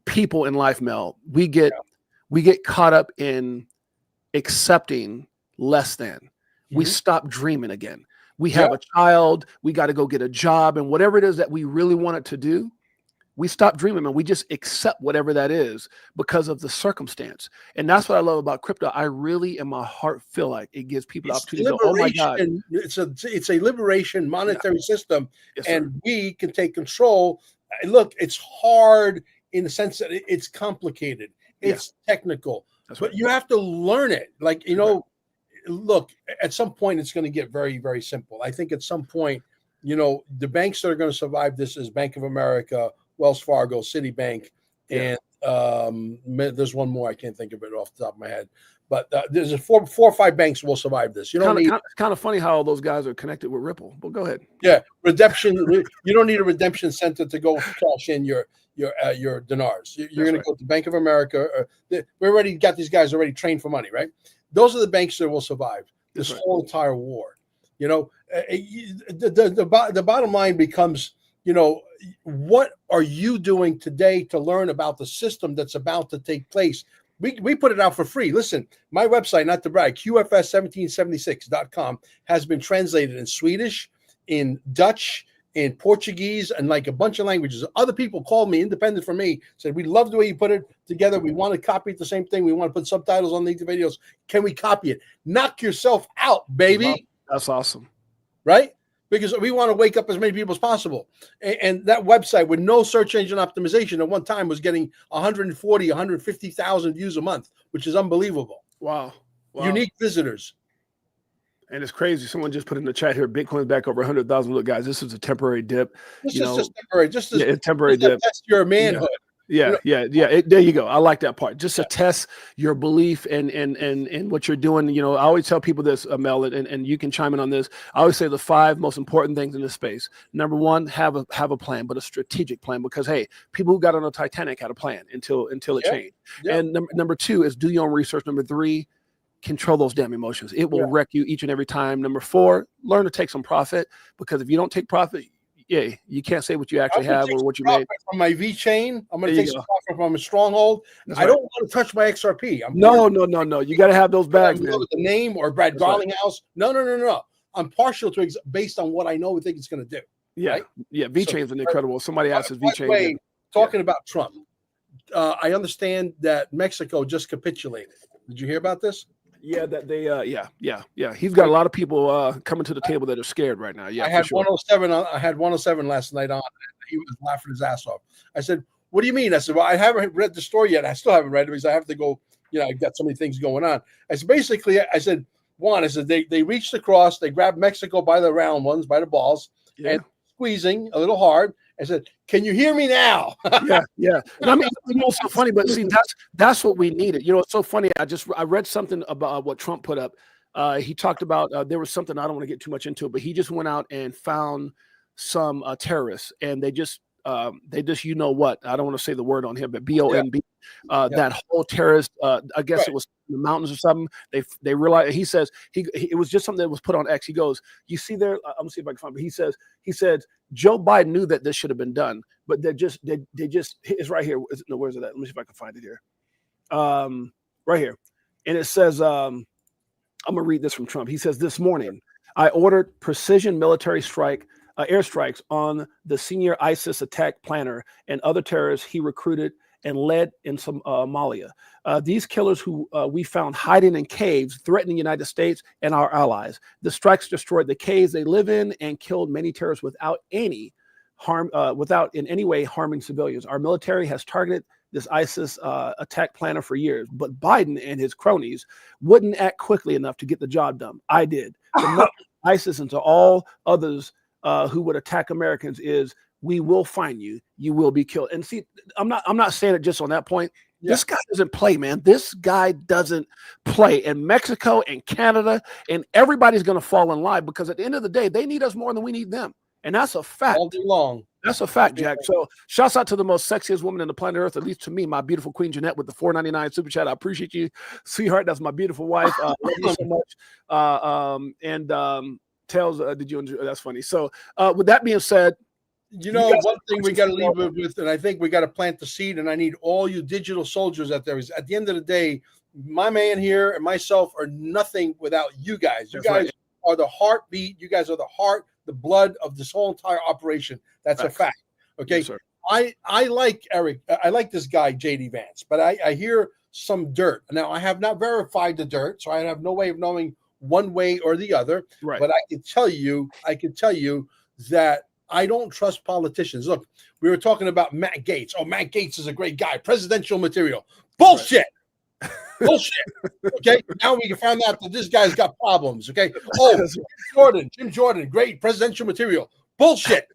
people in life, Mel. We get caught up in accepting less than. We stop dreaming again. We have a child, we got to go get a job, and whatever it is that we really wanted to do, we stop dreaming and we just accept whatever that is because of the circumstance. And that's what I love about crypto. I really, in my heart, feel like it gives people the opportunity to go, oh my God. It's a liberation monetary system, and we can take control. Look, it's hard in the sense that it's complicated. It's technical, but you have to learn it. Like, look, at some point it's going to get very, very simple. I think at some point, the banks that are going to survive this is Bank of America, Wells Fargo, Citibank, and there's one more. I can't think of it off the top of my head. But there's four or five banks will survive this. It's kind of funny how all those guys are connected with Ripple. But go ahead. Yeah, redemption. You don't need a redemption center to go cash in your dinars. You're going to go to Bank of America. We already got these guys already trained for money, right? Those are the banks that will survive this whole entire war. The bottom line becomes, what are you doing today to learn about the system that's about to take place? We put it out for free. Listen, my website, not to brag, QFS1776.com has been translated in Swedish, in Dutch, in Portuguese, and like a bunch of languages. Other people called me, independent from me, said, we love the way you put it together. We want to copy it the same thing. We want to put subtitles on these videos. Can we copy it? Knock yourself out, baby. That's awesome. Right? Because we want to wake up as many people as possible. And that website with no search engine optimization at one time was getting 140, 150,000 views a month, which is unbelievable. Wow. Unique visitors. And it's crazy. Someone just put in the chat here, Bitcoin's back over 100,000. Look, guys, this is a temporary dip. This is just temporary. Just a temporary dip. Test your manhood. Yeah. There you go. I like that part. Just to test your belief and what you're doing. I always tell people this, Mel, and you can chime in on this. I always say the 5 most important things in this space. Number 1, have a plan, but a strategic plan, because hey, people who got on the Titanic had a plan until it changed. Yeah. And number 2 is do your own research. Number 3, control those damn emotions. It will wreck you each and every time. Number 4, learn to take some profit, because if you don't take profit, you can't say what you actually have or what you made. From my V chain, I'm going to take some profit from a stronghold. I don't want to touch my XRP. No. You got to have those bags, man. With the name or Brad Garlinghouse. No. I'm partial to based on what I know. I think it's going to do. Yeah, right? V chain's an incredible. Somebody asked us V chain. Talking about Trump, I understand that Mexico just capitulated. Did you hear about this? Yeah, that they he's got a lot of people coming to the table that are scared right now. Yeah, I had 107. I had 107 last night on. He was laughing his ass off. I said, what do you mean? I said, well, I haven't read the story yet. I still haven't read it because I have to go, I've got so many things going on. I said, basically, I said, they reached across, they grabbed Mexico by the round ones, by the balls, and squeezing a little hard. I said, can you hear me now? Yeah. And I mean, it's so funny, but see, that's what we needed. It's so funny. I read something about what Trump put up. He talked about there was something, I don't want to get too much into it, but he just went out and found some terrorists, and they just you know what, I don't want to say the word on him, but BOMB, that whole terrorist, I guess it was in the mountains or something. They realized, he says it was just something that was put on X. He goes, you see there, I'm gonna see if I can find it. He said Joe Biden knew that this should have been done, but they just it's right here. No, where's it at? Let me see if I can find it here. Right here. And it says, I'm gonna read this from Trump. He says, this morning I ordered precision military airstrikes on the senior ISIS attack planner and other terrorists he recruited and led in Somalia. These killers who we found hiding in caves threatening the United States and our allies. The strikes destroyed the caves they live in and killed many terrorists without any harm, without in any way harming civilians. Our military has targeted this ISIS attack planner for years, but Biden and his cronies wouldn't act quickly enough to get the job done. I did. The ISIS and to all others who would attack Americans is, we will find you. You will be killed. And see, I'm not saying it just on that point. Yeah. This guy doesn't play, man. This guy doesn't play. And Mexico and Canada and everybody's going to fall in line, because at the end of the day, they need us more than we need them. And that's a fact. All day long. That's a fact, Jack. So shouts out to the most sexiest woman in the planet Earth, at least to me, my beautiful Queen Jeanette with the $4.99 super chat. I appreciate you, sweetheart. That's my beautiful wife. Love you so much. Tells, did you enjoy? That's funny. So with that being said, one thing we got to leave it with, and I think we got to plant the seed, and I need all you digital soldiers out there, is at the end of the day, my man here and myself are nothing without you guys. You guys are the heartbeat. You guys are the heart, the blood of this whole entire operation. That's a fact. Okay. Yes, I like Eric. I like this guy, JD Vance, but I hear some dirt. Now, I have not verified the dirt, so I have no way of knowing one way or the other. Right. But I can tell you that I don't trust politicians. Look, we were talking about Matt Gaetz. Oh, Matt Gaetz is a great guy. Presidential material. Bullshit. Right. Bullshit. Okay. Now we can find out that this guy's got problems. Okay. Oh, Jim Jordan, great presidential material. Bullshit.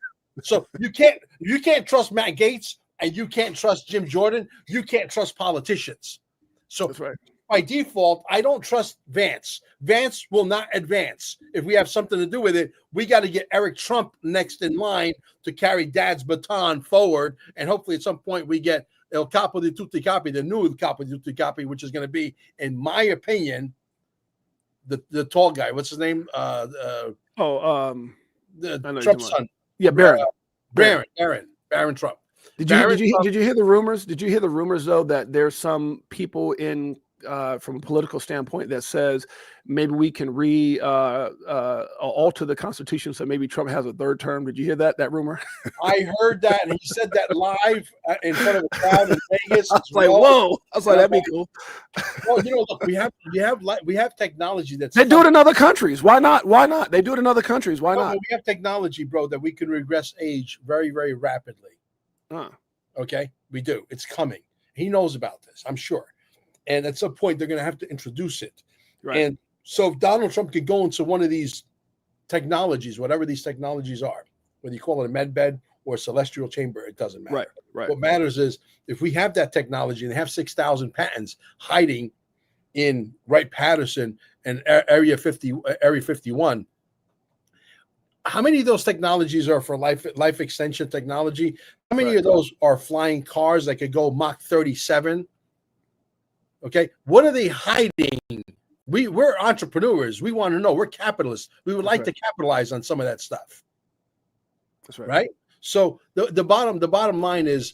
So you can't trust Matt Gaetz, and you can't trust Jim Jordan. You can't trust politicians. So that's right. By default, I don't trust Vance. Vance will not advance. If we have something to do with it, we got to get Eric Trump next in line to carry Dad's baton forward. And hopefully at some point we get El Capo di Tutti Capi, the new El Capo di Tutti Capi, which is going to be, in my opinion, the tall guy. What's his name? The Trump's son. Yeah, Barron Trump. Did you hear the rumors? Did you hear the rumors though that there's some people in from a political standpoint that says maybe we can alter the Constitution so maybe Trump has a third term? Did you hear that rumor? I heard that, and he said that live in front of a crowd in Vegas. I was like, whoa! I was like, that'd be cool. Well, look, we have technology that's they do it in other countries. Why not? Why not? They do it in other countries. Why not? We have technology, bro, that we can regress age very, very rapidly. Okay, we do. It's coming. He knows about this, I'm sure. And at some point, they're going to have to introduce it. Right. And so if Donald Trump could go into one of these technologies, whatever these technologies are, whether you call it a med bed or a celestial chamber, it doesn't matter. Right. What matters is if we have that technology and they have 6,000 patents hiding in Wright-Patterson and Area 51, how many of those technologies are for life extension technology? How many of those are flying cars that could go Mach 37? Okay, what are they hiding? We're entrepreneurs. We want to know. We're capitalists. We would like to capitalize on some of that stuff. That's right. Right. So the bottom line is,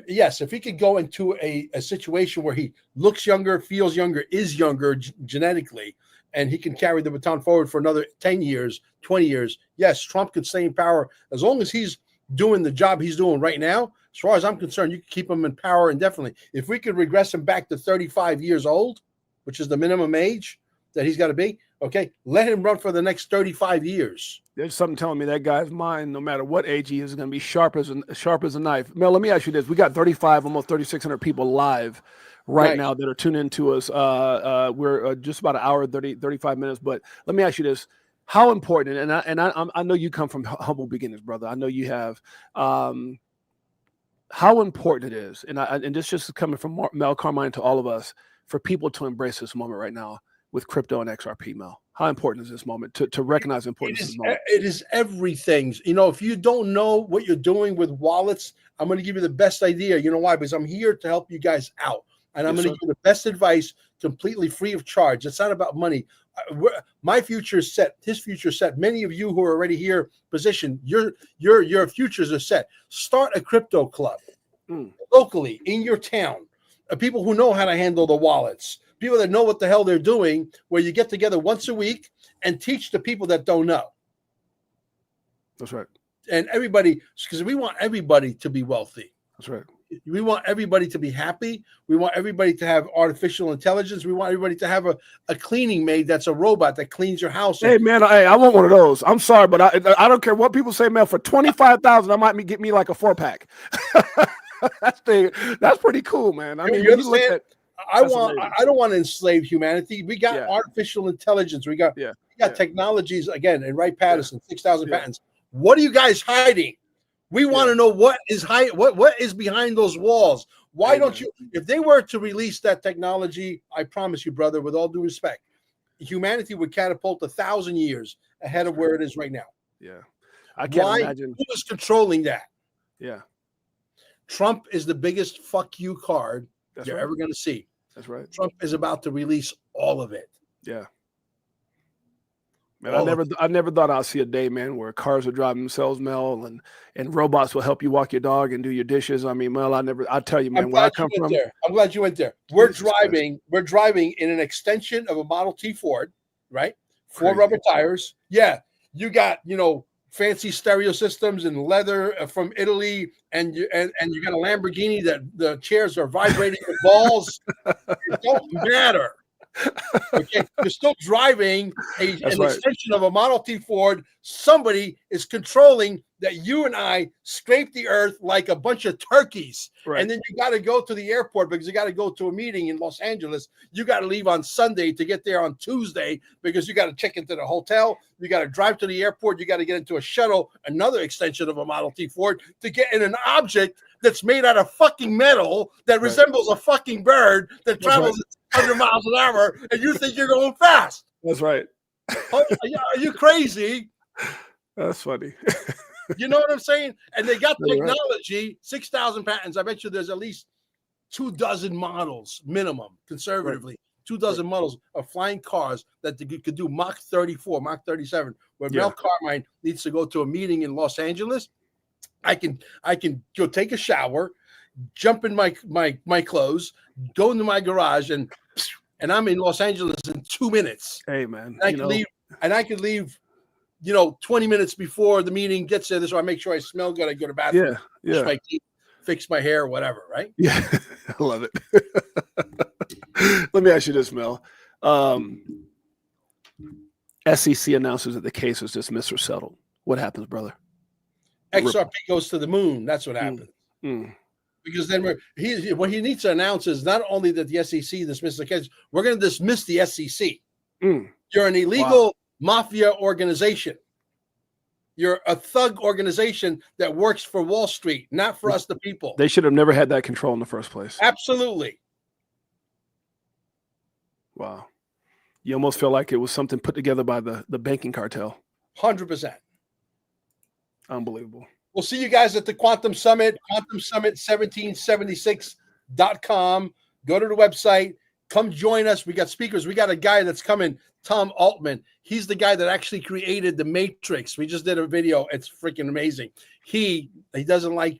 yes, if he could go into a situation where he looks younger, feels younger, is younger genetically, and he can carry the baton forward for another 10 years, 20 years, yes, Trump could stay in power as long as he's doing the job he's doing right now. As far as I'm concerned, you can keep him in power indefinitely. If we could regress him back to 35 years old, which is the minimum age that he's got to be, Okay, let him run for the next 35 years. There's something telling me that guy's mind, no matter what age he is going to be sharp as a knife. Mel, let me ask you this: we got 35, almost 3,600 people live right now that are tuning into us. We're just about an hour, 35 minutes. But let me ask you this: how important? And I know you come from humble beginnings, brother. I know you have. How important it is, and this just is coming from Mel Carmine to all of us, for people to embrace this moment right now with crypto and XRP, Mel. How important is this moment to recognize the importance of this moment? It is everything. You know, if you don't know what you're doing with wallets, I'm going to give you the best idea. You know why? Because I'm here to help you guys out. And I'm going to give you the best advice completely free of charge. It's not about money. My future is set. His future is set. Many of you who are already here positioned, your futures are set. Start a crypto club locally in your town. People who know how to handle the wallets. People that know what the hell they're doing, where you get together once a week and teach the people that don't know. That's right. And everybody, because we want everybody to be wealthy. That's right. We want everybody to be happy. We want everybody to have artificial intelligence. We want everybody to have a cleaning maid that's a robot that cleans your house. Hey, man, I want one of those. I'm sorry, but I don't care what people say, man. For $25,000, I might get me like a 4-pack. That's pretty cool, man. I mean, you understand? I don't want to enslave humanity. We got artificial intelligence. We got technologies again. And Wright Patterson, 6,000 patents. What are you guys hiding? We want to know what is behind those walls. Why don't you? If they were to release that technology, I promise you, brother, with all due respect, humanity would catapult 1,000 years ahead of where it is right now. Yeah, I can't imagine who is controlling that. Yeah, Trump is the biggest fuck you card you're right. ever going to see. That's right. Trump is about to release all of it. Yeah. Man, I never thought I'd see a day, man, where cars will drive themselves, Mel, and robots will help you walk your dog and do your dishes. I mean, Mel, I tell you, man, where I come from. I'm glad you went there. We're driving in an extension of a Model T Ford, right? 4 rubber tires. Yeah. You got, fancy stereo systems and leather from Italy, and you got a Lamborghini that the chairs are vibrating with balls. It don't matter. Okay, you're still driving an extension of a Model T Ford. Somebody is controlling that you and I scrape the earth like a bunch of turkeys. Right. And then you got to go to the airport because you got to go to a meeting in Los Angeles. You got to leave on Sunday to get there on Tuesday because you got to check into the hotel. You got to drive to the airport. You got to get into a shuttle, another extension of a Model T Ford, to get in an object that's made out of fucking metal that resembles a fucking bird that travels 100 miles an hour, and you think you're going fast. That's right. Are you crazy? That's funny. You know what I'm saying? And they got technology, 6,000 patents. I bet you there's at least 24 models minimum, conservatively. 24 models of flying cars that they could do Mach 34, Mach 37. Where Mel Carmine needs to go to a meeting in Los Angeles, I can go take a shower, jump in my clothes, go into my garage, and I'm in Los Angeles in 2 minutes. Hey, man. I could leave 20 minutes before the meeting gets there. This way I make sure I smell good. I go to the bathroom, brush my teeth, fix my hair, whatever, right? Yeah, I love it. Let me ask you this, Mel. SEC announces that the case is dismissed or settled. What happens, brother? XRP goes to the moon. That's what happens. Because then what he needs to announce is not only that the SEC dismisses the case, we're going to dismiss the SEC. You're an illegal mafia organization. You're a thug organization that works for Wall Street, not for us, the people. They should have never had that control in the first place. Absolutely. Wow. You almost feel like it was something put together by the banking cartel. 100%. Unbelievable. We'll see you guys at the Quantum Summit, quantumsummit1776.com. Go to the website. Come join us. We got speakers. We got a guy that's coming, Tom Altman. He's the guy that actually created the Matrix. We just did a video. It's freaking amazing. He doesn't like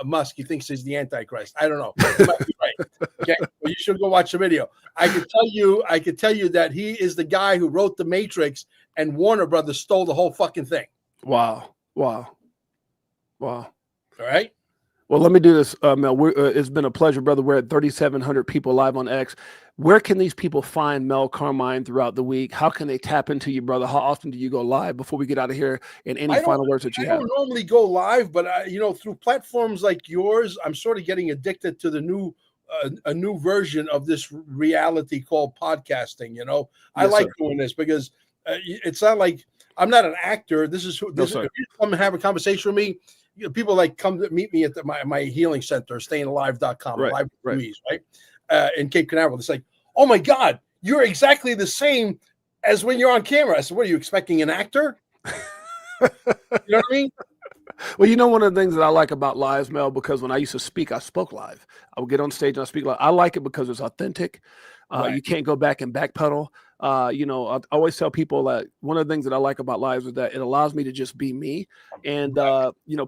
Musk. He thinks he's the Antichrist. I don't know. He might be right. Okay, well, you should go watch the video. I could tell you that he is the guy who wrote the Matrix, and Warner Brothers stole the whole fucking thing. Wow. All right. Well, let me do this, Mel. It's been a pleasure, brother. We're at 3,700 people live on X. Where can these people find Mel Carmine throughout the week? How can they tap into you, brother? How often do you go live before we get out of here? And any final words that you have? I don't normally go live, but through platforms like yours, I'm sort of getting addicted to the new a new version of this reality called podcasting. I Yes, like sir. doing this because it's not like I'm not an actor. This is if you come and have a conversation with me. People like come to meet me at my healing center, stayingalive.com, Right. In Cape Canaveral. It's like, oh my God, you're exactly the same as when you're on camera. I said, what are you expecting, an actor? You know what I mean? Well, one of the things that I like about lives, Mel, because when I used to speak, I spoke live. I would get on stage and I speak live. I like it because it's authentic. Right. You can't go back and backpedal. I always tell people that one of the things that I like about lives is that it allows me to just be me. And,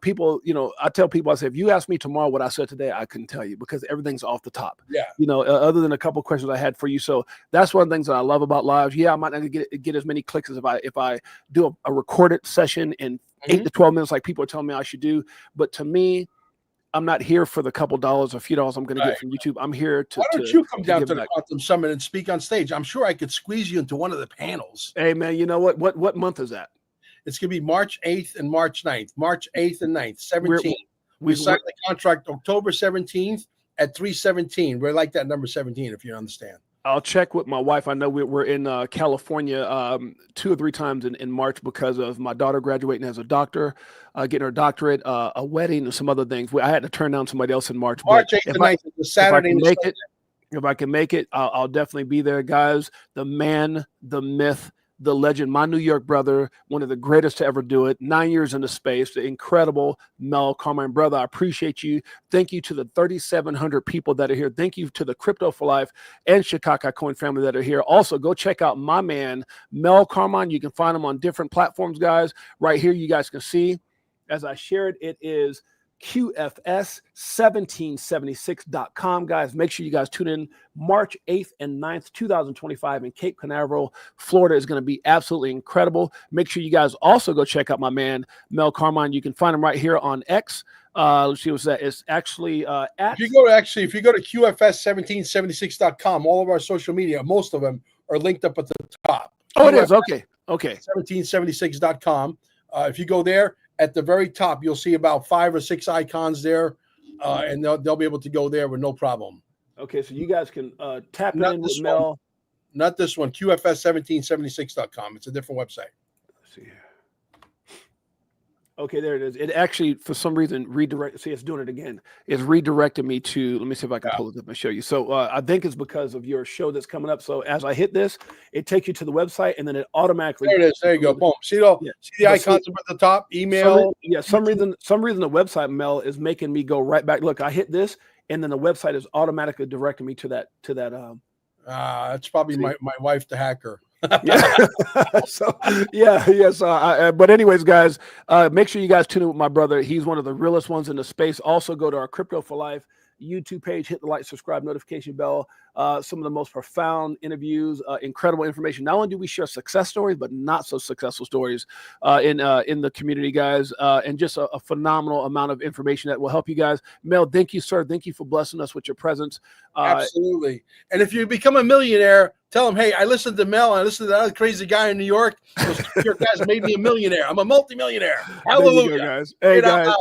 people, I tell people, I say, if you ask me tomorrow what I said today, I couldn't tell you because everything's off the top. Yeah. Other than a couple of questions I had for you. So that's one of the things that I love about lives. Yeah, I might not get as many clicks as if I do a recorded session in 8 to 12 minutes like people are telling me I should do. But to me, I'm not here for the couple dollars or few dollars I'm going to get from YouTube. I'm here to. Why don't you come down to the Quantum Summit and speak on stage? I'm sure I could squeeze you into one of the panels. Hey, man, you know what? What month is that? It's going to be March 8th and March 9th. March 8th and 9th, 17th. We signed the contract October 17th at 3:17. We're like that number 17, if you understand. I'll check with my wife. I know we're in California 2 or 3 times in March because of my daughter graduating as a doctor, getting her doctorate, a wedding, and some other things. I had to turn down somebody else in March. March 8th and 9th is a Saturday. If I can make it, I'll definitely be there, guys. The man, the myth, the legend, my New York brother, one of the greatest to ever do it, 9 years into space, the incredible Mel Carmine. Brother, I appreciate you. Thank you to the 3,700 people that are here. Thank you to the Crypto4Life and Chicago Coin family that are here. Also, go check out my man, Mel Carmine. You can find him on different platforms, guys. Right here, you guys can see, as I shared, it is QFS1776.com, guys. Make sure you guys tune in March 8th and 9th, 2025 in Cape Canaveral, Florida is going to be absolutely incredible. Make sure you guys also go check out my man, Mel Carmine. You can find him right here on X. Let's see what's that. It's actually if you go to QFS1776.com, all of our social media, most of them are linked up at the top. Oh, it is. Okay. 1776.com. If you go there, at the very top, you'll see about 5 or 6 icons there, and they'll be able to go there with no problem. Okay, so you guys can tap in with Mel. Not this one, QFS1776.com. It's a different website. Let's see here. Okay, there it is. It actually, for some reason, see, it's doing it again. It's redirected me to, let me see if I can pull it up and show you. So I think it's because of your show that's coming up. So as I hit this, it takes you to the website, and then it automatically. There it is. There you go. Boom. See the icons up at the top? Email. Some reason the website, Mel, is making me go right back. Look, I hit this, and then the website is automatically directing me to that. That's probably my wife, the hacker. So but anyways, guys, make sure you guys tune in with my brother. He's one of the realest ones in the space. Also go to our Crypto4Life YouTube page, hit the like, subscribe, notification bell. Some of the most profound interviews, incredible information. Not only do we share success stories, but not so successful stories in the community, guys, and just a phenomenal amount of information that will help you guys. Mel, thank you, sir. Thank you for blessing us with your presence. Absolutely. And if you become a millionaire, tell them, hey, I listened to Mel. I listened to that other crazy guy in New York. Your guys made me a millionaire. I'm a multimillionaire. Hallelujah. Go, guys. Hey, guys.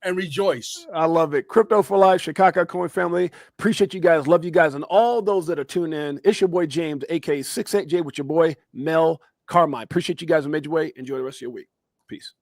And rejoice. I love it. Crypto4Life, Chicago Coin family. Appreciate you guys. Love you guys. And all those that are tuned in. It's your boy, James, a.k.a. 68J, with your boy, Mel Carmine. Appreciate you guys in Midway. Enjoy the rest of your week. Peace.